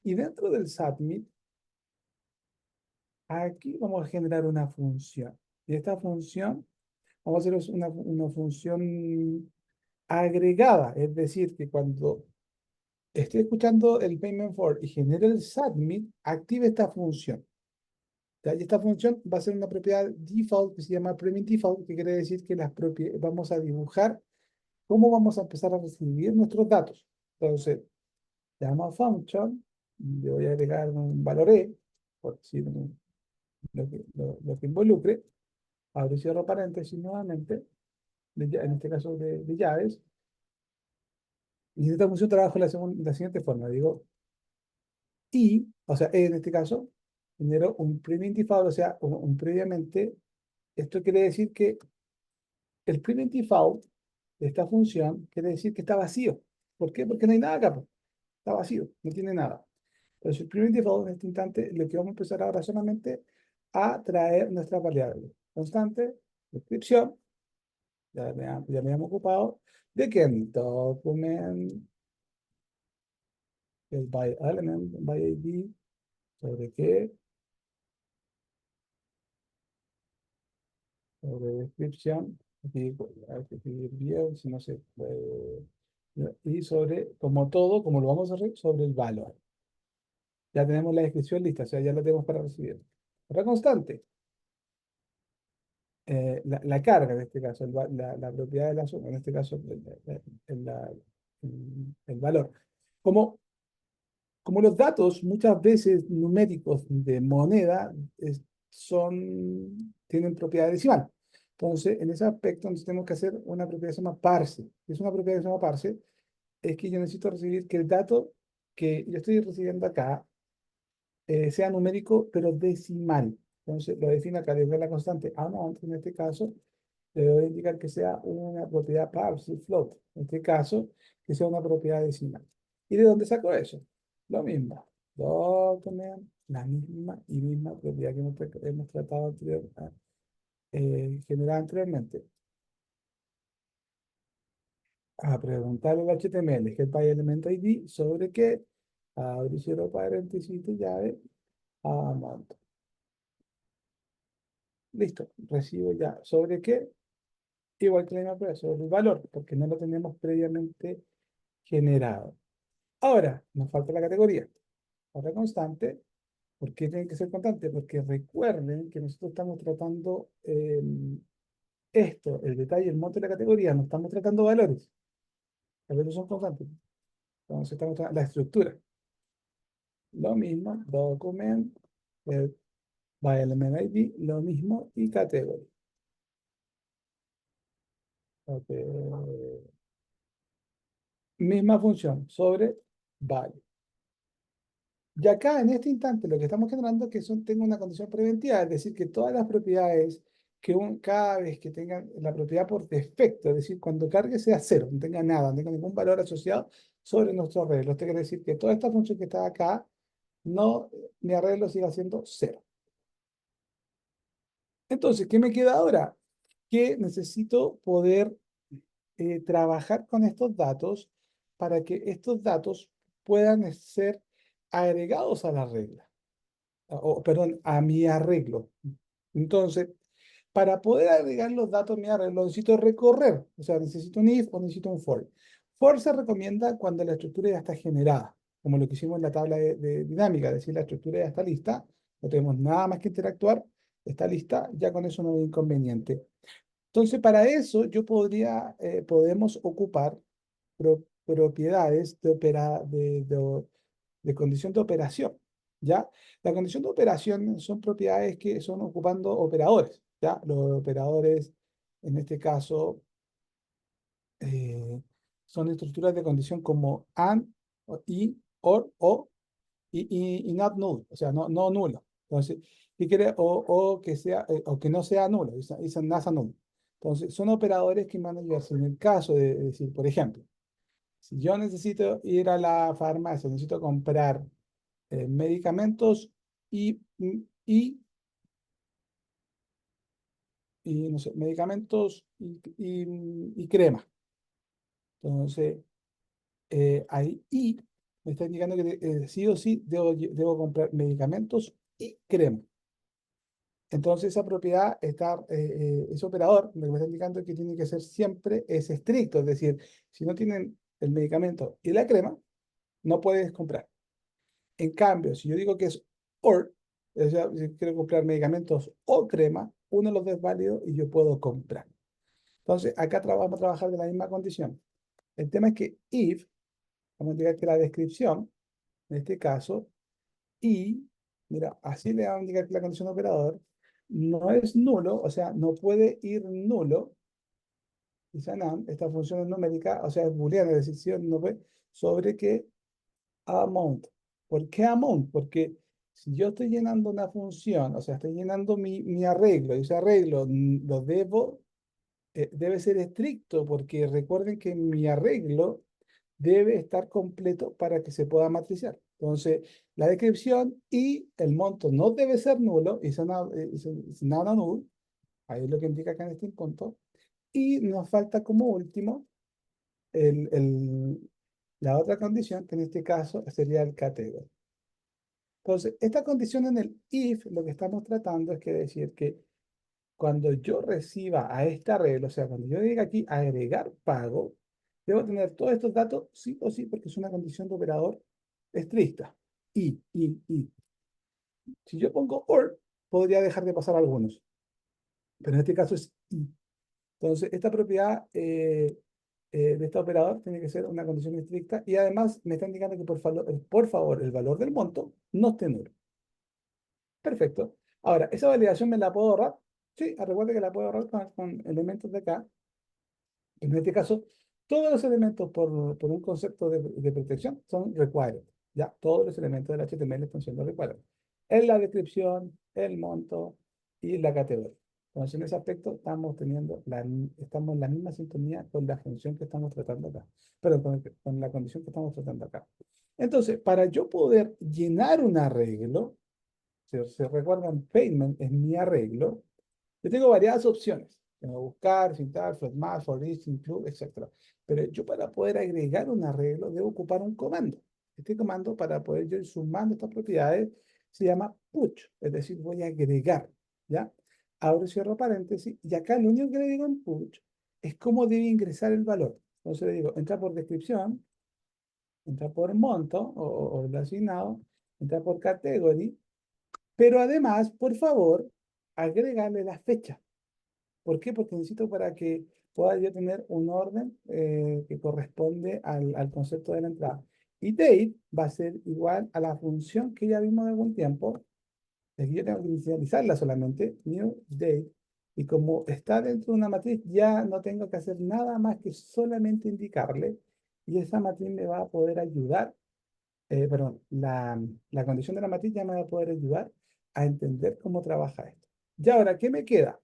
Y dentro del submit, aquí vamos a generar una función. Y esta función, vamos a hacer una función agregada. Es decir, que cuando esté escuchando el payment for y genere el submit, active esta función. ¿Ya? Y esta función va a ser una propiedad default que se llama premium default, que quiere decir que vamos a dibujar cómo vamos a empezar a recibir nuestros datos. Entonces, llamo a function, le voy a agregar un valor e, por decir lo que involucre, abro y cierro paréntesis nuevamente, en este caso de llaves, y esta función trabaja de la siguiente forma, digo, y, o sea, en este caso, genero un pre-identified, o sea, un previamente, esto quiere decir que el pre-identified de esta función quiere decir que está vacío. ¿Por qué? Porque no hay nada acá, pues. Está vacío, no tiene nada. Entonces, el pre-identified en este instante, lo que vamos a empezar ahora solamente a traer nuestra variable constante, descripción, ya me hemos ocupado de que en document, el by element, by ID, sobre qué, sobre descripción, aquí hay que escribir bien, si no se puede, y sobre, como todo, como lo vamos a hacer, sobre el valor. Ya tenemos la descripción lista, o sea, ya la tenemos para recibir. Otra constante, la carga en este caso, la propiedad de la suma, en este caso, el valor. Como Como los datos muchas veces numéricos de moneda tienen propiedad decimal. Entonces, en ese aspecto, nosotros tenemos que hacer una propiedad que se llama parse. ¿Qué es una propiedad que se llama parse? Es que yo necesito recibir que el dato que yo estoy recibiendo acá sea numérico, pero decimal. Entonces, lo defino acá, desde la constante amount, en este caso, le voy a indicar que sea una propiedad parse float. En este caso, que sea una propiedad decimal. ¿Y de dónde saco eso? Lo mismo. Document, la misma propiedad que hemos tratado generar anteriormente. a preguntar al HTML, Get by Element ID, sobre qué, abre y cierro paréntesis de llave, amount. Listo, recibo ya. ¿Sobre qué? Igual que la misma prueba, sobre el valor, porque no lo tenemos previamente generado. Ahora, nos falta la categoría. Ahora constante. ¿Por qué tiene que ser constante? Porque recuerden que nosotros estamos tratando esto, el detalle, el monto de la categoría, no estamos tratando valores. Los valores son constantes. Entonces estamos tratando la estructura. Lo mismo, document, eh, by element ID, lo mismo y category. Ok. Misma función sobre vale. Y acá en este instante lo que estamos generando es que tengo una condición preventiva, es decir, que todas las propiedades cada vez que tengan la propiedad por defecto, es decir, cuando cargue sea cero, no tenga nada, no tenga ningún valor asociado sobre nuestro arreglo. Esto quiere decir que toda esta función que está acá, no, mi arreglo siga siendo cero. Entonces, ¿qué me queda ahora? Que necesito poder trabajar con estos datos para que estos datos puedan ser agregados a la regla, perdón, a mi arreglo. Entonces, para poder agregar los datos a mi arreglo, necesito recorrer, o sea, necesito un if o necesito un for. For se recomienda cuando la estructura ya está generada, como lo que hicimos en la tabla de dinámica, es decir, la estructura ya está lista, no tenemos nada más que interactuar, está lista, ya con eso no hay inconveniente. Entonces, para eso podemos ocupar propiedades de condición de operación, ¿ya? La condición de operación son propiedades que son ocupando operadores, ¿ya? Los operadores, en este caso, eh, son estructuras de condición como and, y, or, o, y not null, o sea, no nulo. Entonces, ¿qué quiere? O que sea, o que no sea nulo, es nasa nulo. Entonces, son operadores que van a ayudar. En el caso de decir, por ejemplo, si yo necesito ir a la farmacia, necesito comprar medicamentos y, y, no sé, medicamentos y crema. Entonces, ahí y me está indicando que sí o sí debo comprar medicamentos y crema. Entonces esa propiedad ese operador, lo que me está indicando es que tiene que ser siempre es estricto, es decir, si no tienen el medicamento y la crema, no puedes comprar. En cambio, si yo digo que es OR, o sea, si quiero comprar medicamentos o crema, uno de los dos es válido y yo puedo comprar. Entonces, acá vamos a trabajar de la misma condición. El tema es que if, vamos a indicar que la descripción, en este caso, y, mira, así le vamos a indicar que la condición de operador no es nulo, o sea, no puede ir nulo, dice NaN, esta función es numérica, o sea, es booleana, es decir, sí o no puede, sobre qué amount. ¿Por qué amount? Porque si yo estoy llenando una función, o sea, estoy llenando mi arreglo, y ese arreglo debe ser estricto, porque recuerden que mi arreglo debe estar completo para que se pueda matriciar. Entonces, la descripción y el monto no debe ser nulo, y es nada null, ahí es lo que indica acá en este punto. Y nos falta como último el, el- la otra condición, que en este caso sería el category. Entonces, esta condición en el if, lo que estamos tratando es que decir que cuando yo reciba a esta regla, o sea, cuando yo diga aquí agregar pago, debo tener todos estos datos sí o sí, porque es una condición de operador estricta. Y. Si yo pongo OR, podría dejar de pasar algunos, pero en este caso es y. Entonces, esta propiedad de este operador tiene que ser una condición estricta y además me está indicando que por favor el valor del monto no esté nulo. Perfecto. Ahora, ¿esa validación me la puedo ahorrar? Sí, recuerda que la puedo ahorrar con elementos de acá. En este caso, todos los elementos por un concepto de protección son required. Ya, todos los elementos del HTML están siendo required. En la descripción, el monto y la categoría. Entonces, en ese aspecto estamos en la misma sintonía con la función que estamos tratando acá. Perdón, con la condición que estamos tratando acá. Entonces, para yo poder llenar un arreglo, si se recuerdan, payment es mi arreglo, yo tengo variadas opciones. Tengo buscar, citar, format, for each, include, etc. Pero yo para poder agregar un arreglo debo ocupar un comando. Este comando para poder yo ir sumando estas propiedades se llama push, es decir, voy a agregar, ¿ya? Abro y cierro paréntesis y acá lo único que le digo en push es cómo debe ingresar el valor. Entonces le digo, entra por descripción, entra por monto o el asignado, entra por category, pero además, por favor, agregarle la fecha. ¿Por qué? Porque necesito para que pueda yo tener un orden que corresponde al concepto de la entrada. Y date va a ser igual a la función que ya vimos de algún tiempo. Aquí yo tengo que inicializarla solamente, new date. Y como está dentro de una matriz, ya no tengo que hacer nada más que solamente indicarle. Y esa matriz me va a poder ayudar, perdón, la condición de la matriz ya me va a poder ayudar a entender cómo trabaja esto. Y ahora, ¿qué me queda?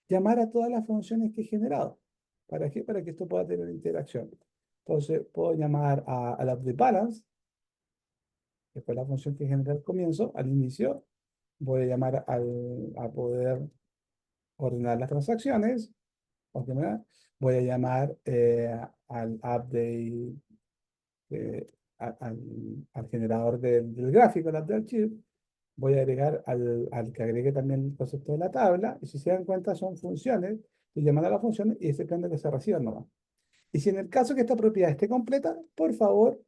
Llamar a todas las funciones que he generado. ¿Para qué? Para que esto pueda tener interacción. Entonces, puedo llamar a la update balance, que fue la función que generé al comienzo, al inicio. Voy a llamar a poder ordenar las transacciones. ordenar. Voy a llamar al update, al generador del gráfico, el update chip. Voy a agregar al que agregue también el concepto de la tabla. Y si se dan cuenta, son funciones. Estoy llamando a las funciones y estoy esperando que se reciban nomás. Y si en el caso que esta propiedad esté completa, por favor,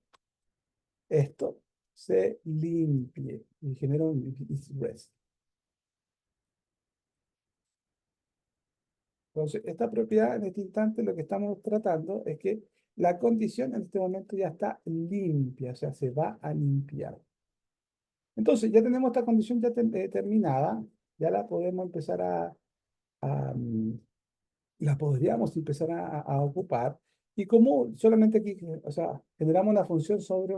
esto se limpie y genera un is rest. Entonces, esta propiedad en este instante lo que estamos tratando es que la condición en este momento ya está limpia, o sea, se va a limpiar. Entonces, ya tenemos esta condición ya terminada, ya la podemos empezar a, la podríamos empezar a ocupar. Y como solamente aquí, o sea, generamos una función sobre,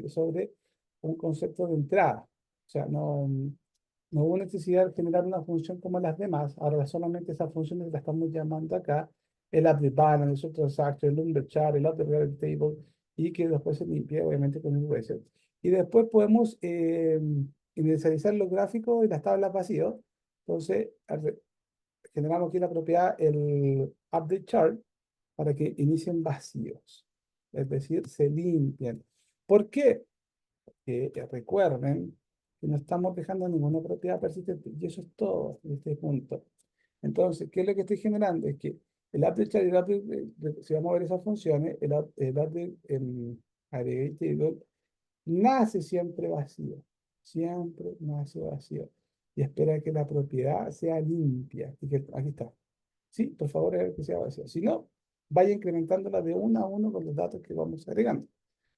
sobre un concepto de entrada. O sea, no hubo necesidad de generar una función como las demás. Ahora solamente esas funciones las estamos llamando acá. El update balance, el transaction, el number chart, el update relative table, y que después se limpie, obviamente, con el reset. Y después podemos inicializar los gráficos y las tablas vacíos. Entonces, generamos aquí la propiedad, el update chart, para que inicien vacíos. Es decir, se limpien. ¿Por qué? Recuerden que no estamos dejando ninguna propiedad persistente. Y eso es todo en este punto. Entonces, ¿qué es lo que estoy generando? Es que el update chart y el update, si vamos a ver esas funciones, el update, el aggregate table, nace siempre vacío. Siempre nace vacío. Y espera que la propiedad sea limpia. Y que, aquí está. Sí, por favor, que sea vacío. Si no, vaya incrementándola de uno a uno con los datos que vamos agregando.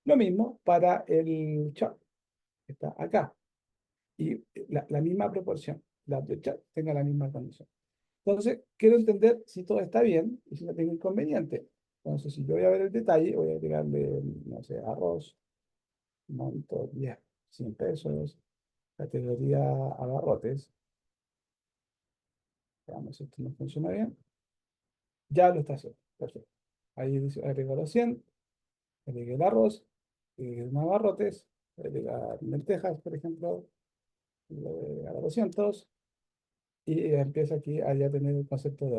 Lo mismo para el chart, que está acá. Y la misma proporción. La del chart tenga la misma condición. Entonces, quiero entender si todo está bien y si no tengo inconveniente. Entonces, si yo voy a ver el detalle, voy a agregarle, no sé, arroz, monto 10, 100 pesos, categoría abarrotes. Veamos si esto no funciona bien. Ya lo está haciendo. Perfecto. Ahí dice, agrego los 100, agregué el arroz, agregué los abarrotes, agregar lentejas, por ejemplo, y le voy a agregar a 200 y empieza aquí a ya tener el concepto de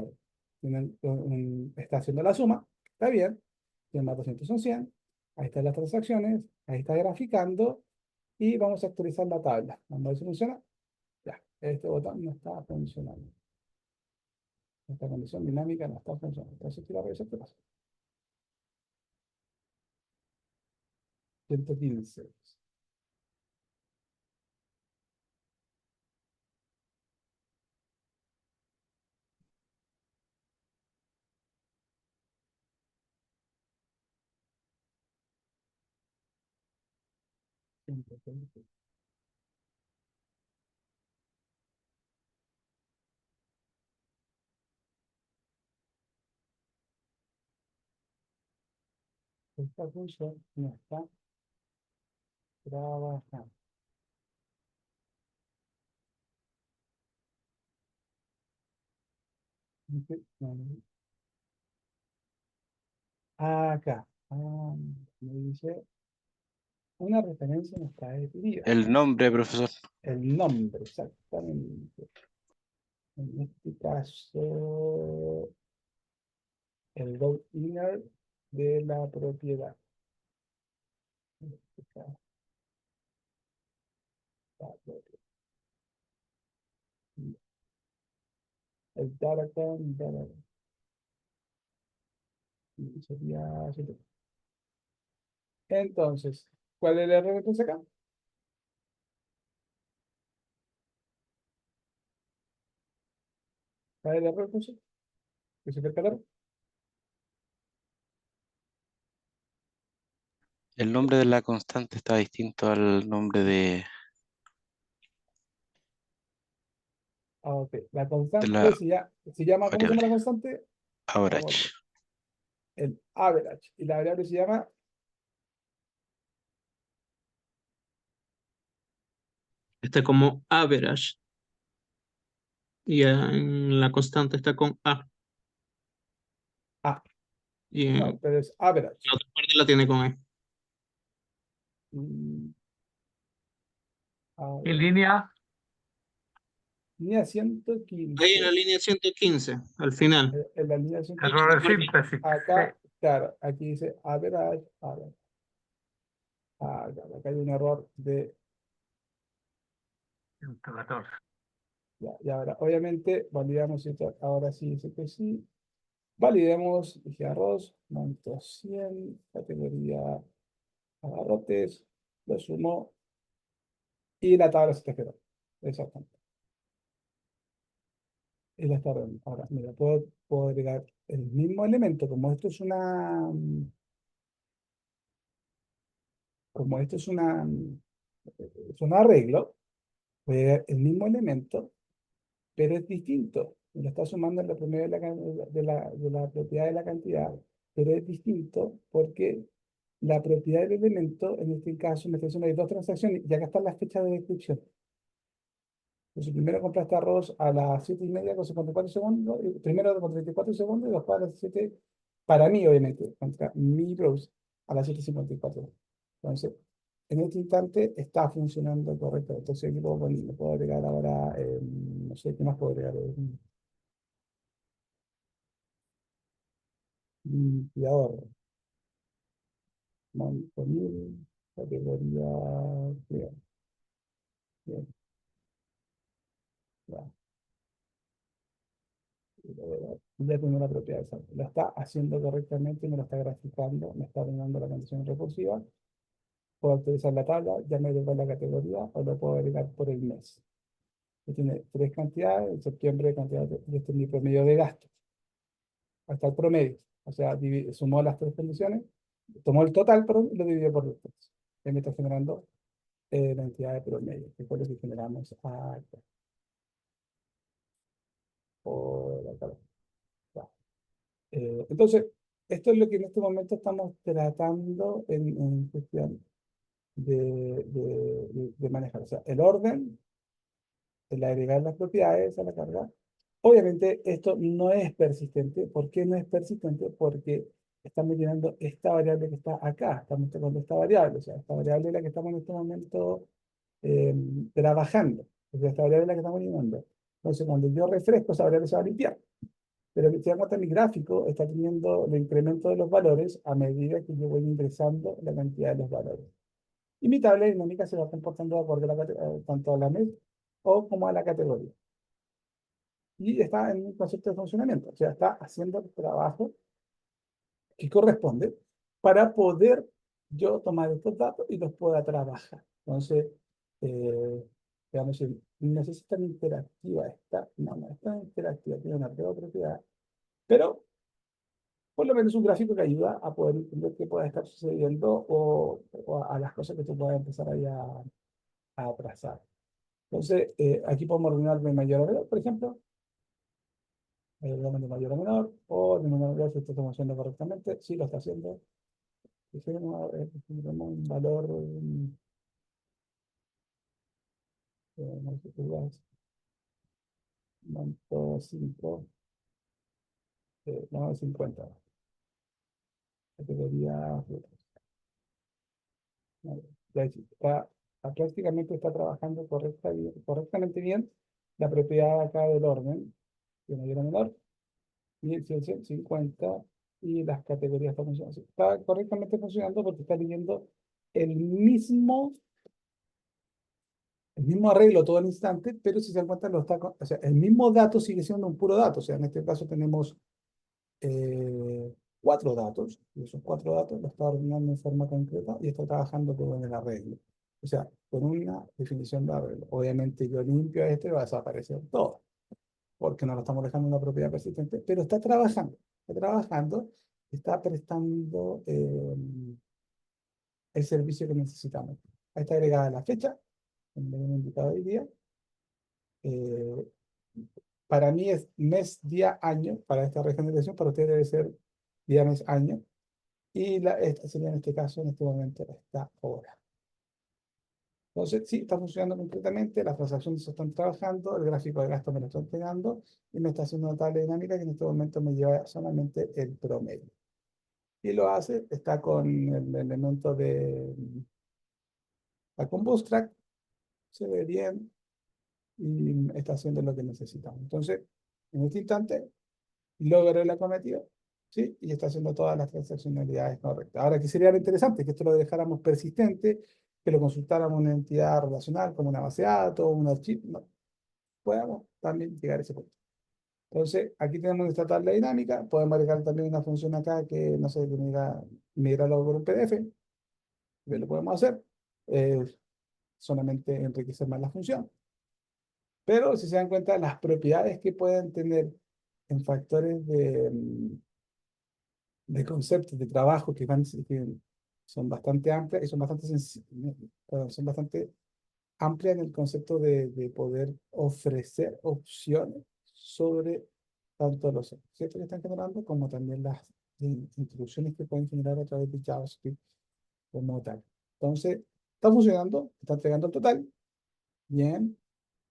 orden. Está haciendo la suma, está bien, 100 más 200 son 100, ahí están las transacciones, ahí está graficando y vamos a actualizar la tabla. Vamos a ver si funciona. Ya, este botón no está funcionando. Esta condición dinámica no está funcionando. Entonces, quiero revisar qué pasa. 115. Esta función no está trabajando. Acá. Me dice una referencia no está definida. El nombre, profesor. El nombre, exactamente. En este caso, el row inner de la propiedad. El data, sería... Entonces, ¿cuál es el error entonces acá? ¿Cuál es el error entonces? ¿Qué se trata el error? El nombre de la constante está distinto al nombre Ah, ok. La de la constante se llama, ¿cómo se llama la variable. constante? Vamos a ver. Average. El average. Y la variable se llama Está como average y en la constante está con A. A. Y en No, pero es average. la otra parte la tiene con E. Mm, ¿Qué average. línea? Línea Ahí en 115. la línea 115, al final. En la línea Error de 115. síntesis. Sí, Acá, claro, aquí dice average, average. Ah, claro, acá hay un error de... 114. Ya, y ahora, obviamente, validamos esto. Ahora sí dice que sí. Validemos, dije arroz, monto 100, categoría abarrotes, lo sumo y la tabla se te quedó. Exactamente. Y la está reuniendo. Ahora, mira, puedo agregar el mismo elemento, como esto es un arreglo, voy a agregar el mismo elemento, pero es distinto. Me lo está sumando en la promedio de la propiedad de la cantidad, pero es distinto porque la propiedad del elemento, en este caso, me está diciendo hay dos transacciones y acá están las fechas de descripción. Entonces, primero compraste arroz a las 7:30 con 54 segundos, primero con 34 segundos y después a las 7, para mí, obviamente, contra mi browser, a las 7:54. Entonces, en este instante está funcionando correcto. Entonces, aquí puedo agregar ahora, no sé, ¿qué más puedo agregar? Limpiador, monto 1000, categoría, bien, bien, ya. Ya tengo la propiedad exacta. Lo está haciendo correctamente, me lo está graficando, me está dando la condición recursiva. Puedo actualizar la tabla, ya me devuelve la categoría o lo puedo agregar por el mes. Tiene tres cantidades, en septiembre cantidad de este es mi promedio de gasto, hasta el promedio. O sea, sumó las tres condiciones, tomó el total, pero lo dividió por los tres. Y me está generando la entidad de promedio, que fue lo que generamos acá. Por acá. Ya. Entonces, esto es lo que en este momento estamos tratando en cuestión de manejar. O sea, el orden, el agregar las propiedades a la carga. Obviamente, esto no es persistente. ¿Por qué no es persistente? Porque estamos llenando esta variable que está acá. Estamos tocando esta variable. O sea, esta variable es la que estamos en este momento trabajando. O sea, esta variable es la que estamos llenando. Entonces, cuando yo refresco, esa variable se va a limpiar. Pero si dan cuenta, mi gráfico está teniendo el incremento de los valores a medida que yo voy ingresando la cantidad de los valores. Y mi tabla dinámica se va comportando de acuerdo tanto a la mes o como a la categoría. Y está en un concepto de funcionamiento, o sea, está haciendo el trabajo que corresponde para poder yo tomar estos datos y los pueda trabajar. Entonces, digamos, no sé si es tan interactiva esta, no es tan interactiva, tiene una propiedad, pero por lo menos un gráfico que ayuda a poder entender qué puede estar sucediendo o a las cosas que tú puedas empezar ahí a trazar. Entonces, aquí podemos ordenar de mayor a menor, por ejemplo, de mayor a menor, o de menor a mayor si esto está haciendo correctamente, sí lo está haciendo. Si tenemos un valor, no sé qué es, monto 5, no, 50, categoría frutas. Vale. Ya prácticamente está trabajando correctamente bien la propiedad acá del orden, de mayor a menor, 1150, y las categorías están funcionando. Sí, está correctamente funcionando porque está leyendo el mismo, el mismo arreglo todo el instante, pero si se dan cuenta, o sea, el mismo dato sigue siendo un puro dato. O sea, en este caso tenemos 4 datos, y esos 4 datos los está ordenando en forma concreta y está trabajando con el arreglo. O sea, con una definición de arreglo. Obviamente yo limpio esto y va a desaparecer todo, porque no lo estamos dejando en una propiedad persistente, pero está trabajando, está prestando el servicio que necesitamos. Ahí está agregada la fecha, como hemos indicado hoy día. Eh, para mí es mes, día, año, para esta regeneración, para usted debe ser día, mes, año. Y esta sería en este caso, en este momento, esta hora. Entonces, sí, está funcionando completamente, las transacciones se están trabajando, el gráfico de gasto me lo está entregando y me está haciendo una tabla dinámica que en este momento me lleva solamente el promedio. Y lo hace, está con el elemento de, está con Bootstrap, se ve bien y está haciendo lo que necesitamos. Entonces, en este instante, logré la cometida, ¿sí? Y está haciendo todas las transaccionalidades correctas. Ahora, ¿qué sería lo interesante? Que esto lo dejáramos persistente, que lo consultáramos una entidad relacional como una base de datos, un archivo, no, podamos también llegar a ese punto. Entonces, aquí tenemos esta tabla dinámica, podemos agregar también una función acá que, no sé, que migrarlo por un PDF, que lo podemos hacer, solamente enriquecer más la función. Pero si se dan cuenta, las propiedades que pueden tener en factores de conceptos de trabajo que son bastante amplias y son bastante amplias en el concepto de poder ofrecer opciones sobre tanto los objetos que están generando como también las instrucciones que pueden generar a través de JavaScript como tal. Entonces, está funcionando, está entregando el total. Bien,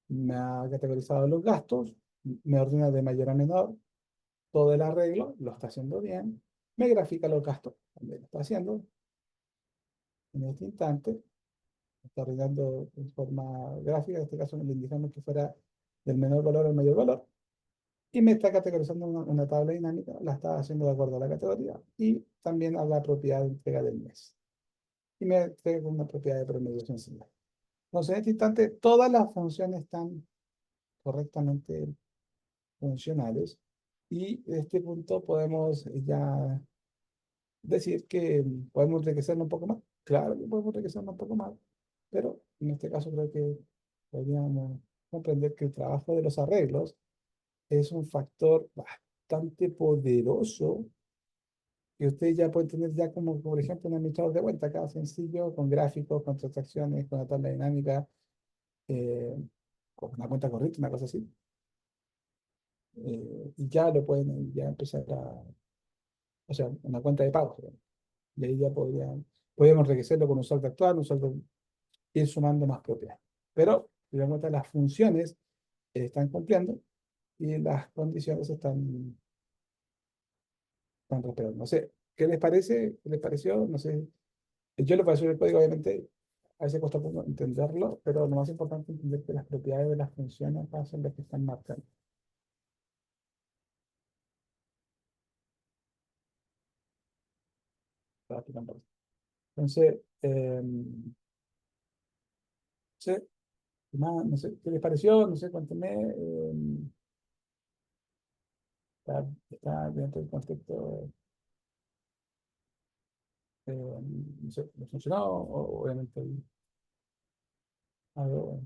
me ha categorizado los gastos, me ordena de mayor a menor todo el arreglo, lo está haciendo bien, me grafica los gastos, también lo está haciendo en este instante, está ordenando en forma gráfica, en este caso le indicamos que fuera del menor valor al mayor valor, y me está categorizando una tabla dinámica, la está haciendo de acuerdo a la categoría y también a la propiedad de entrega del mes. Y me entrega con una propiedad de promedio sencilla. Entonces, en este instante, todas las funciones están correctamente funcionales y en este punto podemos ya decir que podemos enriquecerlo un poco más. Claro que podemos enriquecerlo un poco más, pero en este caso creo que podríamos comprender que el trabajo de los arreglos es un factor bastante poderoso que ustedes ya pueden tener ya como, por ejemplo, un administrador de cuenta acá sencillo, con gráficos, con transacciones, con la tabla dinámica, eh, con una cuenta corriente, una cosa así. Y ya lo pueden ya empezar o sea, una cuenta de pagos. Y ahí ya podríamos enriquecerlo con un saldo actual, un saldo, ir sumando más propiedades. Pero, si dan cuenta, las funciones están cumpliendo y las condiciones están respetando. No sé, ¿qué les parece? ¿Qué les pareció? No sé. Yo les voy a subir el código, obviamente, a veces cuesta un poco entenderlo, pero lo más importante es entender que las propiedades de las funciones son las que están marcando. Entonces, sí, no sé, ¿qué les pareció? No sé, cuéntenme. Está dentro del contexto, no sé, ¿no funcionó? Obviamente algo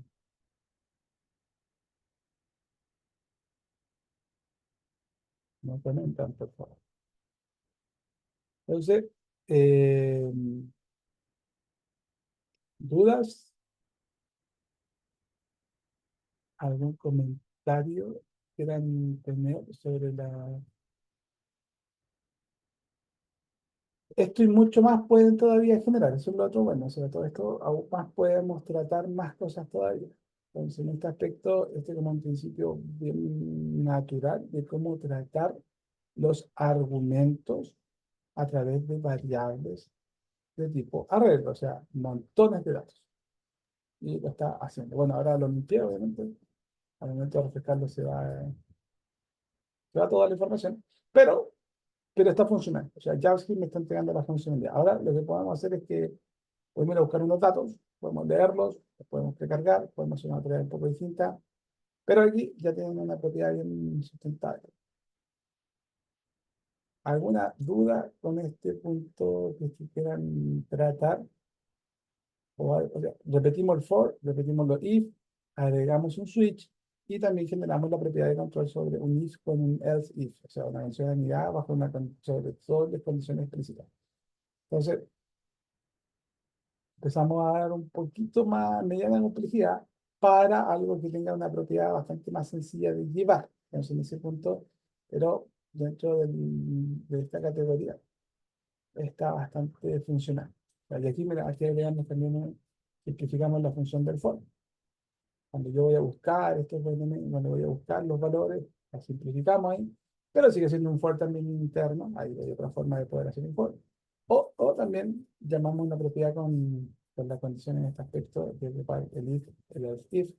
no comentan, por favor. Entonces, eh, ¿dudas? ¿Algún comentario quieran tener sobre la... Esto y mucho más pueden todavía generar, eso es lo otro bueno, sobre todo esto, aún más podemos tratar más cosas todavía. Entonces, en este aspecto, este como un principio bien natural de cómo tratar los argumentos a través de variables de tipo arreglo, o sea, montones de datos. Y lo está haciendo. Bueno, ahora lo limpié, obviamente. Al momento de refrescarlo se va toda la información, pero pero está funcionando. O sea, JavaScript me está entregando la funcionalidad. Ahora lo que podemos hacer es que podemos ir a buscar unos datos, podemos leerlos, los podemos precargar, podemos hacer una tarea un poco distinta, pero aquí ya tienen una propiedad bien sustentable. ¿Alguna duda con este punto que quieran tratar? O sea, repetimos el for, repetimos los if, agregamos un switch y también generamos la propiedad de control sobre un if con un else if, o sea, una mención de unidad bajo sobre dobles condiciones explícitas. Entonces, empezamos a dar un poquito más mediana complejidad para algo que tenga una propiedad bastante más sencilla de llevar. Entonces, en ese punto, pero dentro de esta categoría está bastante funcional. Y aquí, mira, aquí agregamos también, simplificamos la función del for. Cuando yo voy a buscar estos elementos, cuando voy a buscar los valores, la simplificamos ahí, pero sigue siendo un for también interno. Ahí hay otra forma de poder hacer un for. O también llamamos una propiedad con la condición en este aspecto de ocupar el if, el else if,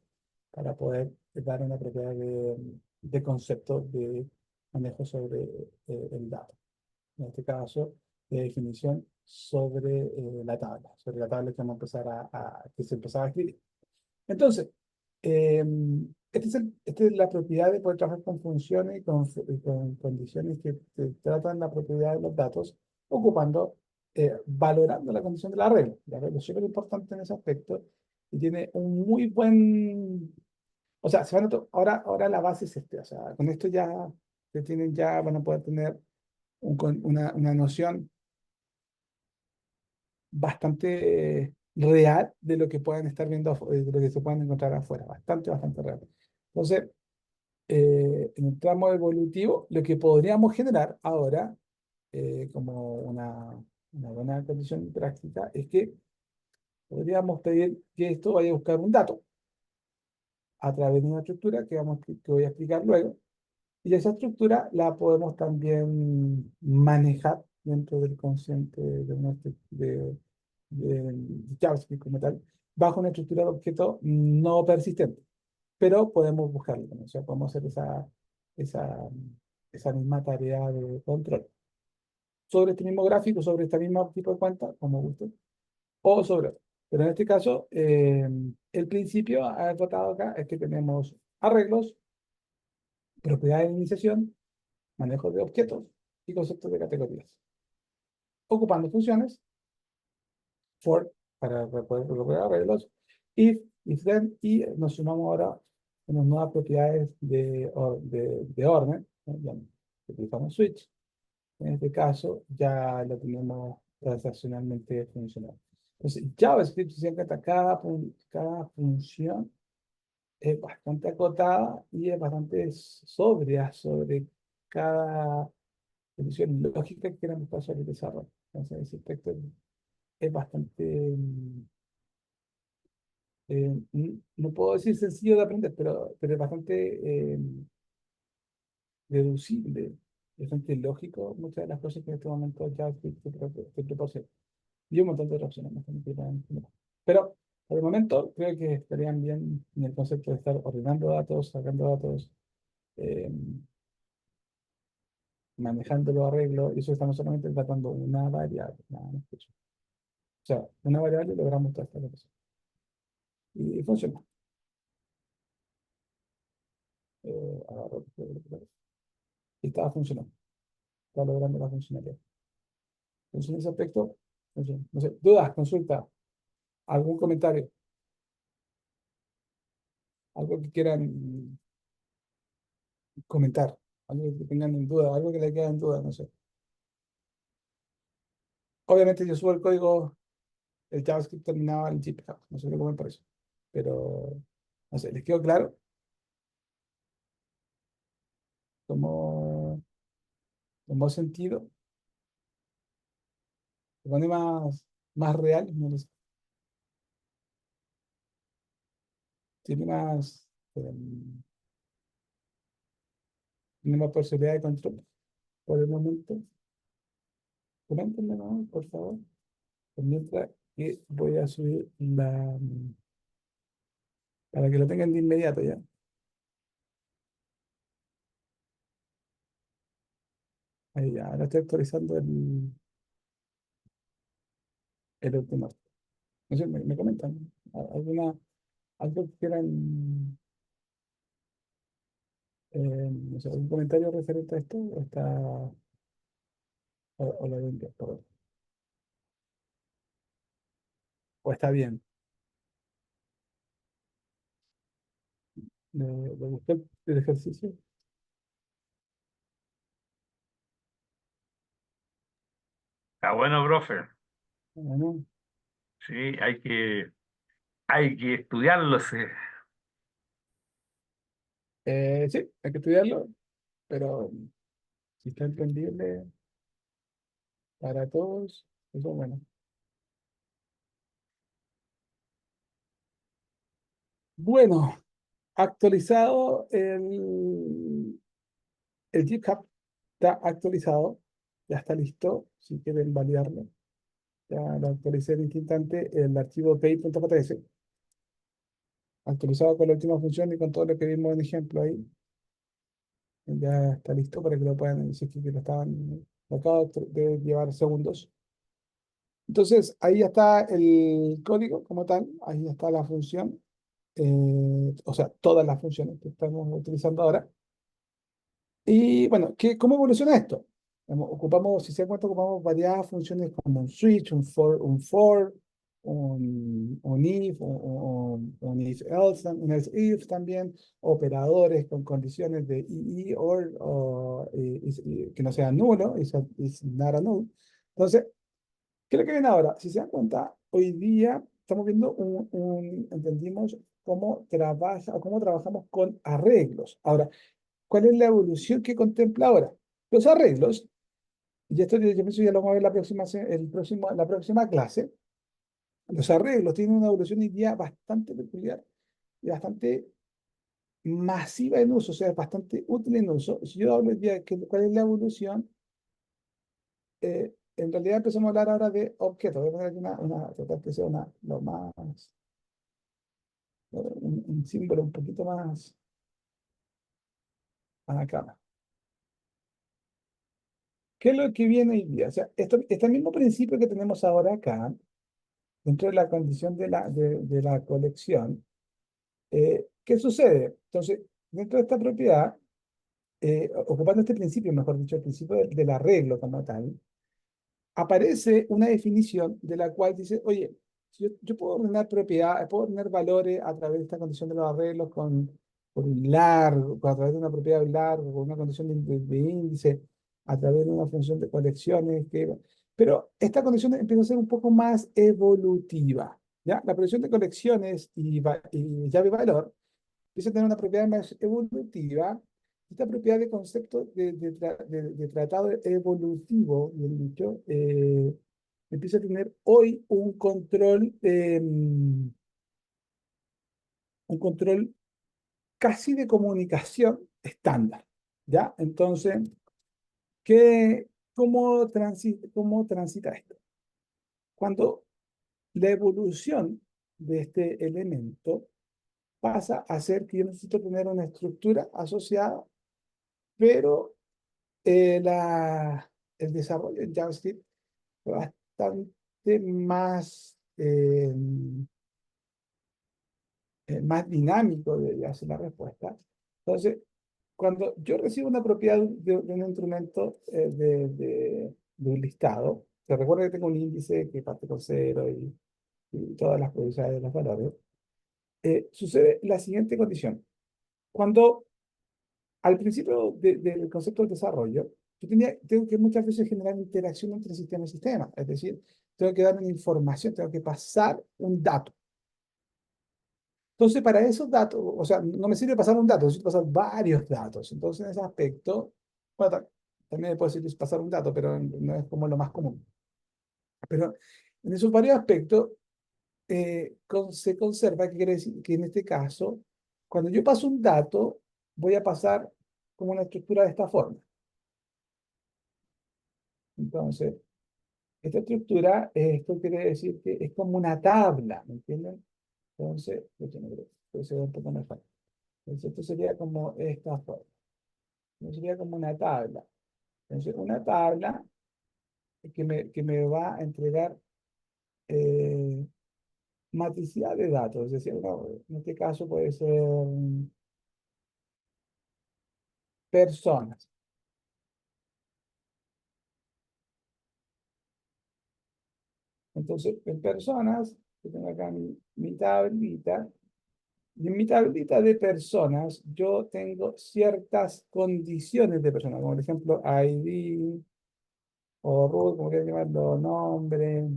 para poder dar una propiedad de concepto de manejo sobre el dato. En este caso, de definición sobre la tabla que vamos a empezar que se empezaba a escribir. Entonces, eh, esta es la propiedad de poder trabajar con funciones y con condiciones que tratan la propiedad de los datos, ocupando, valorando la condición de la regla. La regla es súper importante en ese aspecto y tiene un muy buen... O sea, ahora la base es o sea, con esto ya, ya van a poder tener una noción bastante real de lo que pueden estar viendo, de lo que se pueden encontrar afuera, bastante real. Entonces, en el tramo evolutivo, lo que podríamos generar ahora, como una buena condición práctica, es que podríamos pedir que esto vaya a buscar un dato a través de una estructura que voy a explicar luego, y esa estructura la podemos también manejar dentro del consciente de JavaScript como tal, bajo una estructura de objeto no persistente. Pero podemos buscarlo, ¿no? O sea, podemos hacer esa, esa misma tarea de control sobre este mismo gráfico, sobre este mismo tipo de cuenta, como guste, o sobre otro. Pero en este caso, el principio tratado acá es que tenemos arreglos, propiedades de iniciación, manejo de objetos y conceptos de categorías. Ocupando funciones, for, para poder recuperar arreglos, if then, y nos sumamos ahora unas nuevas propiedades de orden, ¿no? Ya utilizamos switch. En este caso, ya lo tenemos transaccionalmente funcional. Entonces, JavaScript, si se cuenta, cada función es bastante acotada y es bastante sobria sobre cada condición lógica que queramos pasar el desarrollo. Entonces, ese aspecto es bastante, no puedo decir sencillo de aprender, pero es bastante deducible, bastante lógico muchas de las cosas que en este momento JavaScript te proporciona. Y un montón de otras opciones más también que pueden generar. Pero por el momento creo que estarían bien en el concepto de estar ordenando datos, sacando datos, eh, manejando los arreglos, y eso estamos solamente tratando una variable, nada más que eso. O sea, una variable logramos toda esta cosa. Y funciona. Agarro, y estaba funcionando. Está logrando la funcionalidad. Entonces, en ese aspecto, funciona. No sé, dudas, consulta, algún comentario, algo que quieran comentar, algo que tengan en duda, algo que les quede en duda, no sé. Obviamente yo subo el código, el JavaScript terminado en GitHub, no se preocupen por eso. Pero, no sé, ¿les quedó claro? ¿Tomó, tomó sentido? ¿Se pone más real? No lo sé. Tiene tiene más posibilidad de control por el momento. Coméntenme, ¿no? Por favor. Pues mientras que voy a subir para que lo tengan de inmediato ya. Ahí ya, ahora estoy actualizando el último. No sé, me comentan. Algo que quieran, no sé, algún comentario referente a esto, o lo ven bien, o está bien. ¿Le gustó el ejercicio? Está bueno, profe. Bueno, Sí, hay que estudiarlo, sí. sí, hay que estudiarlo, pero si está entendible para todos, eso es bueno. Bueno, actualizado el GitHub, está actualizado, ya está listo, si quieren validarlo. Ya lo actualicé en este instante, el archivo pay.pts, actualizado con la última función y con todo lo que vimos en ejemplo ahí. Ya está listo para que lo puedan, decir que lo estaban, lo acabo de llevar segundos. Entonces, ahí ya está el código como tal, ahí ya está la función, o sea, todas las funciones que estamos utilizando ahora. Y bueno, ¿cómo evoluciona esto? Ocupamos, si se dan cuenta, ocupamos variadas funciones como un switch, un if, un if else, un else if también, operadores con condiciones de y, or, que no sean nulo, is not a null. Entonces, ¿qué es lo que viene ahora? Si se dan cuenta, hoy día estamos viendo entendimos cómo trabaja o cómo trabajamos con arreglos. Ahora, ¿cuál es la evolución que contempla ahora? Los arreglos, y esto yo pienso ya lo vamos a ver la próxima clase. Los arreglos tienen una evolución hoy día bastante peculiar y bastante masiva en uso, o sea, bastante útil en uso. Si yo hablo hoy día de cuál es la evolución, en realidad empezamos a hablar ahora de objetos. Voy a poner aquí tratar que sea lo más, un símbolo un poquito más acá. ¿Qué es lo que viene hoy día? O sea, este mismo principio que tenemos ahora acá, dentro de la condición de la colección, ¿qué sucede? Entonces, dentro de esta propiedad, ocupando este principio, mejor dicho, el principio del arreglo como tal, aparece una definición de la cual dice, oye, si yo puedo ordenar propiedades, puedo ordenar valores a través de esta condición de los arreglos con un largo, a través de una propiedad largo, con una condición de índice, a través de una función de colecciones, pero esta condición empieza a ser un poco más evolutiva, ¿ya? La proyección de colecciones y llave valor empieza a tener una propiedad más evolutiva. Esta propiedad de concepto de tratado evolutivo, bien dicho, empieza a tener hoy un control casi de comunicación estándar, ¿ya? Entonces, cómo transita esto? Cuando la evolución de este elemento pasa a ser que yo necesito tener una estructura asociada, pero el desarrollo en JavaScript fue bastante más dinámico, debería ser la respuesta. Entonces, cuando yo recibo una propiedad de un instrumento de un listado, te recuerda que tengo un índice que parte con cero y todas las propiedades de los valores, sucede la siguiente condición. Cuando al principio del concepto del desarrollo, tengo que muchas veces generar interacción entre sistema y sistema. Es decir, tengo que dar una información, tengo que pasar un dato. Entonces, para esos datos, o sea, no me sirve pasar un dato, necesito pasar varios datos. Entonces, en ese aspecto, bueno, también me puede servir pasar un dato, pero no es como lo más común. Pero en esos varios aspectos, se conserva, que quiere decir que en este caso, cuando yo paso un dato, voy a pasar como una estructura de esta forma. Entonces, esta estructura, esto quiere decir que es como una tabla, ¿me entienden? Entonces, se ve un poco más fácil. Entonces, esto sería como esta forma. Sería como una tabla. Entonces, una tabla que me va a entregar matricidad de datos. Es decir, en este caso puede ser personas. Entonces, en personas, yo tengo acá mi tablita, y en mi tablita de personas yo tengo ciertas condiciones de personas, como por ejemplo ID o root, como quieran llamarlo, nombre,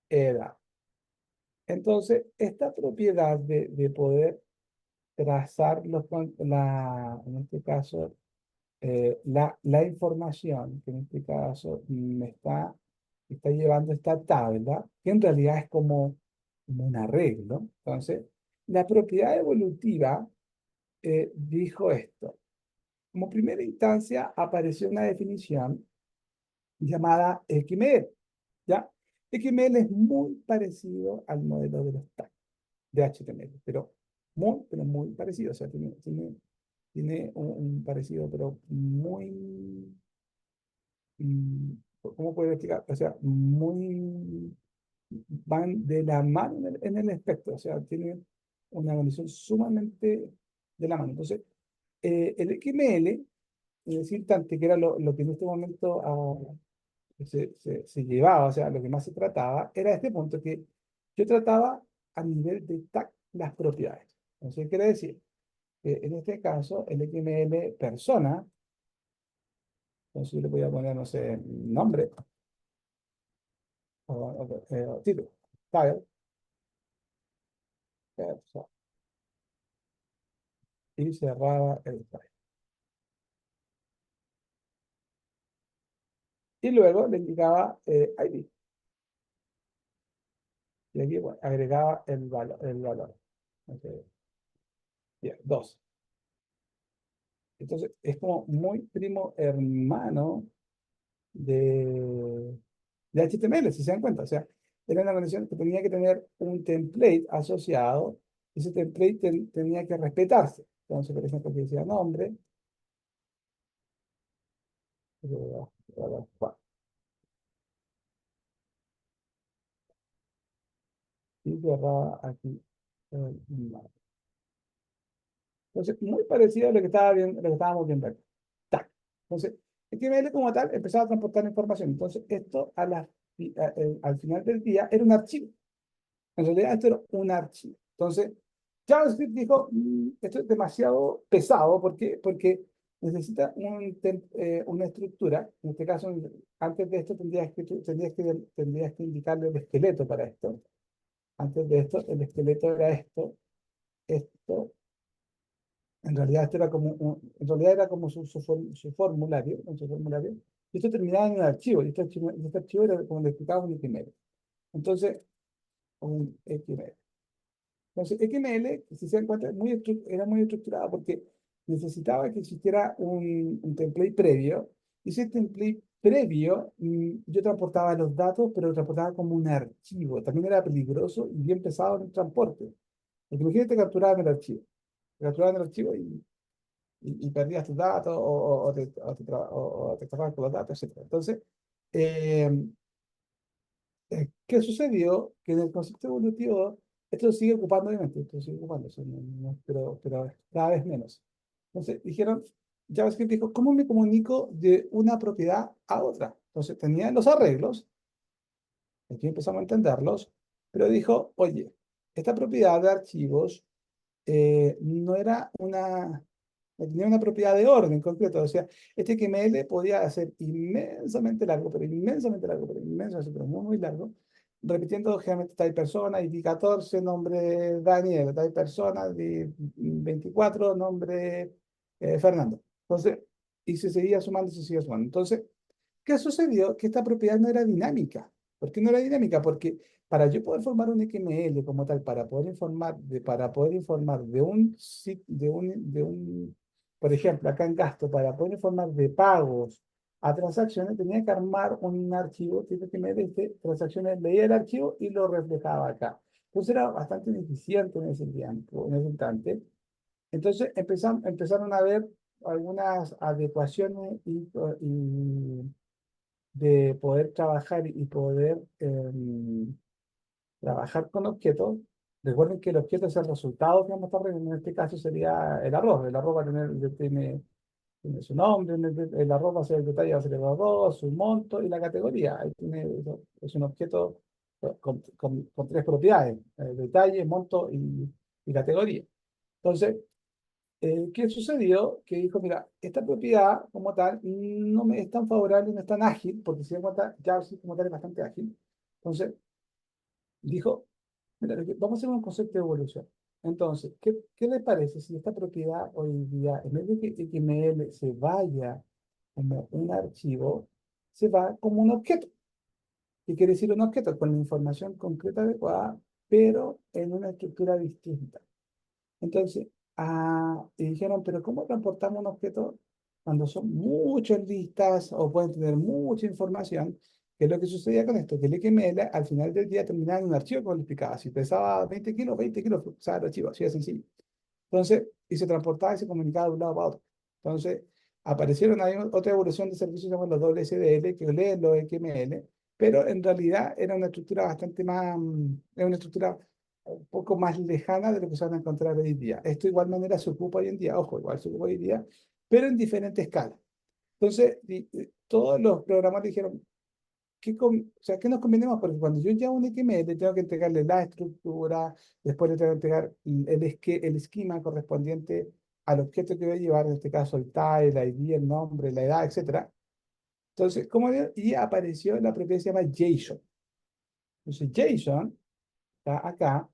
edad. Entonces, esta propiedad de poder trazar en este caso, la información que en este caso está llevando esta tabla, que en realidad es como un arreglo. Entonces, la propiedad evolutiva dijo esto. Como primera instancia apareció una definición llamada XML, ¿ya? XML es muy parecido al modelo de los tags de HTML, pero muy parecido. O sea, tiene un parecido, pero muy, ¿cómo puedo explicar? O sea, van de la mano en el espectro, o sea, tienen una condición sumamente de la mano. Entonces, el XML, es decir, tanto que era lo que en este momento se llevaba, o sea, lo que más se trataba, era este punto que yo trataba a nivel de tag las propiedades. Entonces, quiere decir que en este caso, el XML persona, entonces yo le voy a poner, no sé, nombre o título, style, persona, y cerraba el style. Y luego le indicaba ID. Y aquí bueno, agregaba el valor. Okay. Bien, 2. Entonces, es como muy primo hermano de HTML, si se dan cuenta. O sea, era una condición que tenía que tener un template asociado. Y ese template tenía que respetarse. Entonces, por ejemplo, que decía nombre. Y cerraba aquí. Entonces, muy parecido a lo que lo que estábamos viendo aquí. Tac. Entonces, XML como tal empezaba a transportar información. Entonces, esto al final del día era un archivo. En realidad, esto era un archivo. Entonces, JavaScript dijo, esto es demasiado pesado. ¿Por qué? Porque necesita una estructura. En este caso, antes de esto tendrías que indicarle el esqueleto para esto. Antes de esto, el esqueleto era esto. En realidad, en realidad era como su formulario, y esto terminaba en un archivo, y este archivo era como le explicaba un XML. Entonces, un XML. Entonces, XML, si se dan cuenta, era muy estructurado porque necesitaba que existiera un template previo, y ese template previo, yo transportaba los datos, pero lo transportaba como un archivo. También era peligroso y bien pesado en el transporte. Porque imagínate capturar el archivo. Capturaban el archivo y perdías tus datos o te estabas con los datos, etc. Entonces, eh, ¿qué sucedió? Que en el concepto evolutivo, esto sigue ocupando, obviamente, esto sigue ocupando, pero cada vez menos. Entonces, dijeron, JavaScript dijo, ¿cómo me comunico de una propiedad a otra? Entonces, tenía los arreglos, aquí empezamos a entenderlos, pero dijo, oye, esta propiedad de archivos no era no tenía una propiedad de orden concreto. O sea, este XML podía ser inmensamente largo, pero inmensamente largo, pero muy, muy largo, repitiendo generalmente tal persona, ID 14, nombre Daniel, tal persona, ID 24, nombre Fernando. Entonces, y se seguía sumando, se seguía sumando. Entonces, ¿qué sucedió? Que esta propiedad no era dinámica. ¿Por qué no era dinámica? Porque para yo poder formar un XML como tal, para poder informar por ejemplo, acá en gasto, para poder informar de pagos a transacciones, tenía que armar un archivo tipo XML de transacciones, leía el archivo y lo reflejaba acá. Entonces era bastante ineficiente en ese tiempo, en ese instante. Entonces empezaron a ver algunas adecuaciones y de poder trabajar y poder trabajar con objetos. Recuerden que el objeto es el resultado que vamos a estar realizando. En este caso sería el arroz. El arroz va a tener, tiene su nombre, el arroz va a ser el detalle, va a ser el arroz, su monto y la categoría. Ahí tiene, es un objeto con tres propiedades: detalle, monto y categoría. Entonces, ¿qué sucedió? Que dijo, mira, esta propiedad como tal no me es tan favorable, no es tan ágil, porque si dan cuenta, JavaScript como tal es bastante ágil. Entonces, dijo, mira, vamos a hacer un concepto de evolución. Entonces, ¿qué le parece si esta propiedad hoy día, en vez de que XML se vaya como un archivo, se va como un objeto? ¿Qué quiere decir un objeto? Con la información concreta adecuada, pero en una estructura distinta. Entonces, y dijeron, pero ¿cómo transportamos un objeto cuando son muchas listas o pueden tener mucha información? ¿Qué es lo que sucedía con esto? Que el XML al final del día terminaba en un archivo como le explicaba. Si pesaba 20 kilos, 20 kilos pesaba el archivo, así de sencillo. Entonces, y se transportaba y se comunicaba de un lado para otro. Entonces, aparecieron ahí otra evolución de servicios llamados los WSDL, que leen los XML, pero en realidad era una estructura bastante más, era una estructura un poco más lejana de lo que se van a encontrar hoy día. Esto de igual manera se ocupa hoy en día, ojo, igual se ocupa hoy en día, pero en diferente escala. Entonces, todos los programadores dijeron, o sea, ¿qué nos conviene más? Porque cuando yo llamo un XML, tengo que entregarle la estructura, después le tengo que entregar el esquema correspondiente al objeto que voy a llevar, en este caso el tile, el ID, el nombre, la edad, etcétera. Entonces, y apareció la propiedad que se llama JSON. Entonces, JSON está acá,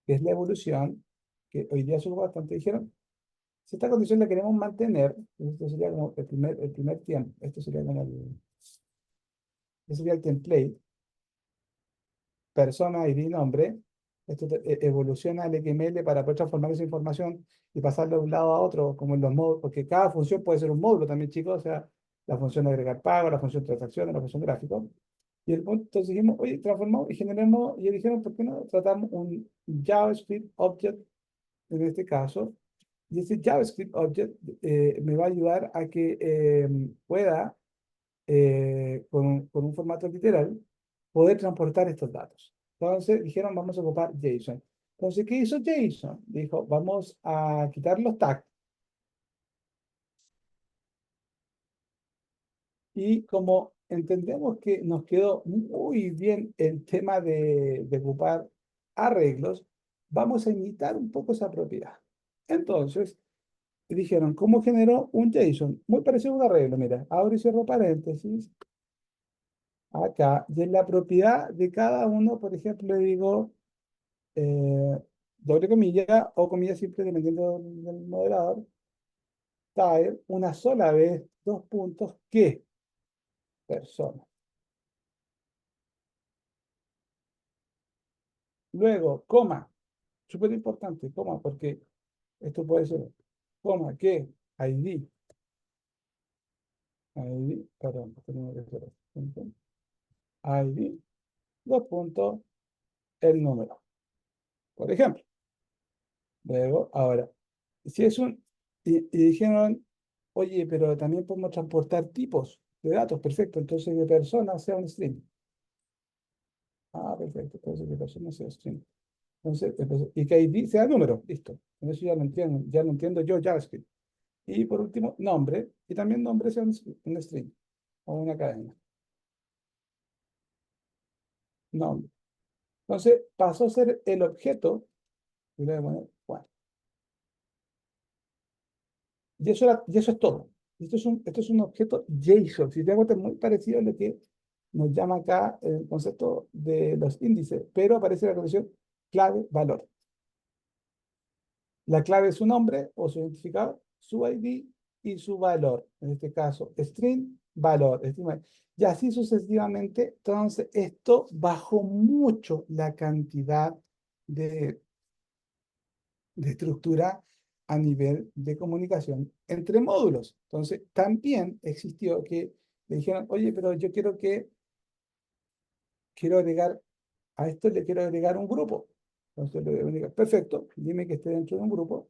que es la evolución, que hoy día son bastante. Dijeron, si esta condición la queremos mantener, esto sería como el primer tiempo, esto sería como este sería el template, persona, ID, nombre. Esto evoluciona el XML para poder transformar esa información y pasarlo de un lado a otro, como en los módulos, porque cada función puede ser un módulo también, chicos, o sea, la función de agregar pago, la función de transacciones, la función gráfico. Y el punto, entonces dijimos, oye, transformamos y generemos, y dijeron, ¿por qué no tratamos un JavaScript Object en este caso? Y ese JavaScript Object me va a ayudar a que pueda, con un formato literal, poder transportar estos datos. Entonces dijeron, vamos a ocupar JSON. Entonces, ¿qué hizo JSON? Dijo, vamos a quitar los tags. Y como entendemos que nos quedó muy bien el tema de ocupar arreglos, vamos a imitar un poco esa propiedad. Entonces, dijeron, ¿cómo generó un JSON? Muy parecido a un arreglo, mira, abro y cierro paréntesis, acá, y en la propiedad de cada uno, por ejemplo, le digo doble comilla o comilla simple, dependiendo del modelador, tile, una sola vez, dos puntos, ¿qué? Persona. Luego, coma, súper importante, coma, porque esto puede ser, coma, ¿qué? ID. ID, perdón, tengo que hacer esto. ID, dos puntos, el número, por ejemplo. Luego, ahora, si es y dijeron, oye, pero también podemos transportar tipos de datos, perfecto, entonces de persona sea un string. Perfecto, entonces de persona sea string. Entonces, y que ID sea número, listo. Eso ya lo entiendo yo, JavaScript. Y por último, nombre, y también nombre sea un string o una cadena. Nombre. Entonces, pasó a ser el objeto, y le voy a poner Juan. Y eso es todo. Esto es un objeto JSON. Si te das cuenta, es muy parecido a lo que nos llama acá el concepto de los índices, pero aparece la condición clave-valor. La clave es su nombre o su identificador, su ID y su valor. En este caso, string, valor. Y así sucesivamente. Entonces, esto bajó mucho la cantidad de estructura a nivel de comunicación entre módulos. Entonces, también existió que le dijeron, oye, pero yo quiero agregar, a esto le quiero agregar un grupo. Entonces, le voy a agregar, perfecto, dime que esté dentro de un grupo.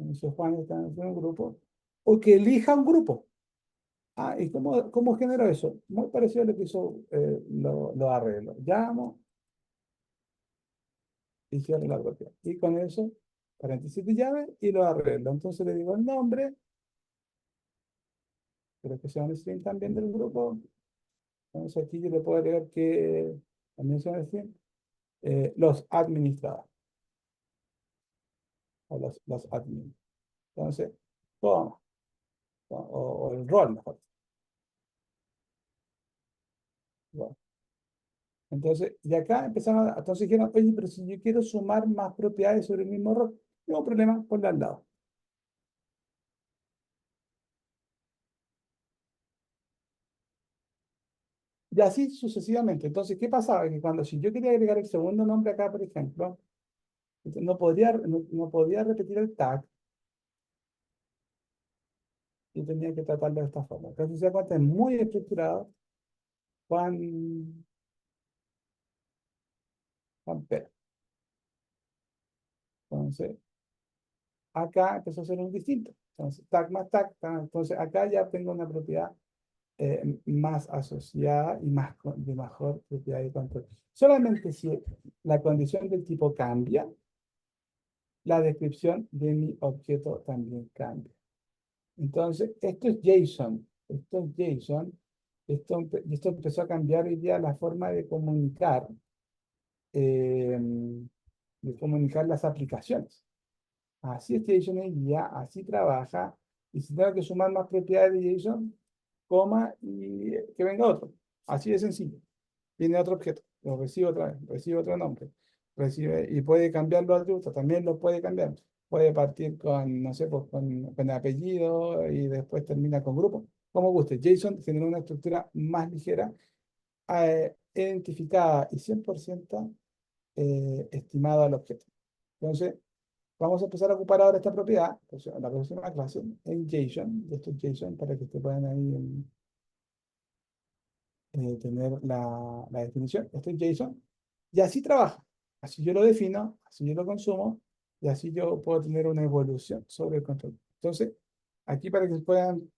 Entonces Juan está en un grupo, o que elija un grupo. ¿Y cómo genero eso? Muy parecido a lo que hizo los arreglos. Llamo y cierro la propiedad. Y con eso, paréntesis de llave y lo arreglo. Entonces le digo el nombre, pero que sea un string también del grupo. Entonces aquí yo le puedo agregar que también sea un string, los administradores, o los admin. Entonces, toma, o el rol mejor. Bueno, entonces, y acá empezamos, entonces dijeron, oye, pero si yo quiero sumar más propiedades sobre el mismo rol, no hay problema, ponle al lado. Y así sucesivamente. Entonces, ¿qué pasaba? Que cuando si yo quería agregar el segundo nombre acá, por ejemplo, no podía repetir el tag y tenía que tratarlo de esta forma. Entonces, se da cuenta, es muy estructurado. Juan Pérez. Entonces, acá empezó a ser un distinto. Entonces, tag más tag. Entonces, acá ya tengo una propiedad más asociada y de mejor propiedad de control. Solamente si la condición del tipo cambia, la descripción de mi objeto también cambia. Entonces, esto es JSON. Esto empezó a cambiar hoy día la forma eh, de comunicar las aplicaciones. Así es JSON hoy día, así trabaja. Y si tengo que sumar más propiedades de JSON, coma y que venga otro. Así de sencillo. Viene otro objeto, lo recibe otra vez, recibe otro nombre, y puede cambiar los atributos, también lo puede cambiar. Puede partir con, no sé, pues con apellido y después termina con grupo. Como guste. JSON tiene una estructura más ligera, identificada y 100% estimada al objeto. Entonces, vamos a empezar a ocupar ahora esta propiedad, pues, en la próxima clase, en JSON. Esto es JSON para que ustedes puedan ahí tener la definición. Esto es JSON. Y así trabaja. Así yo lo defino, así yo lo consumo, y así yo puedo tener una evolución sobre el control. Entonces, aquí para que puedan,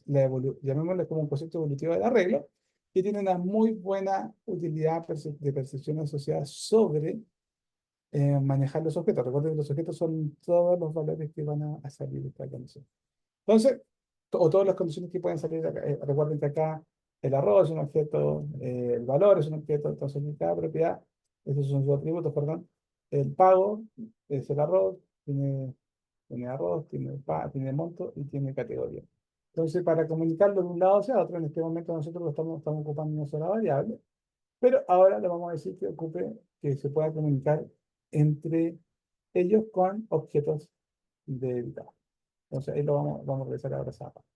llamémosle como un concepto evolutivo del arreglo, que tiene una muy buena utilidad de percepción asociada sobre manejar los objetos. Recuerden que los objetos son todos los valores que van a salir de esta condición. Entonces, o todas las condiciones que pueden salir de acá. Recuerden que acá el arroz es un objeto, el valor es un objeto, entonces en cada propiedad, esos son sus atributos, perdón. El pago es el arroz, tiene arroz, tiene monto y tiene categoría. Entonces, para comunicarlo de un lado hacia otro, en este momento nosotros estamos ocupando una sola variable, pero ahora le vamos a decir que se pueda comunicar entre ellos con objetos dedicados. Entonces, ahí vamos a revisar ahora esa parte.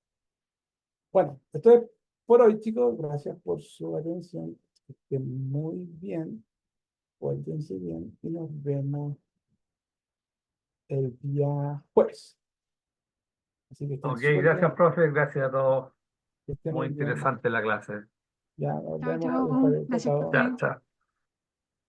Bueno, esto es por hoy, chicos. Gracias por su atención. Que estén muy bien. Cuídense bien y nos vemos el día jueves. Así que estén Ok, súper gracias, bien. profe, gracias a todos. Que estén Muy muy bien. interesante la clase. Ya nos Chao, vemos el chao. jueves. Chao, Gracias, chao. Chao, profe. chao.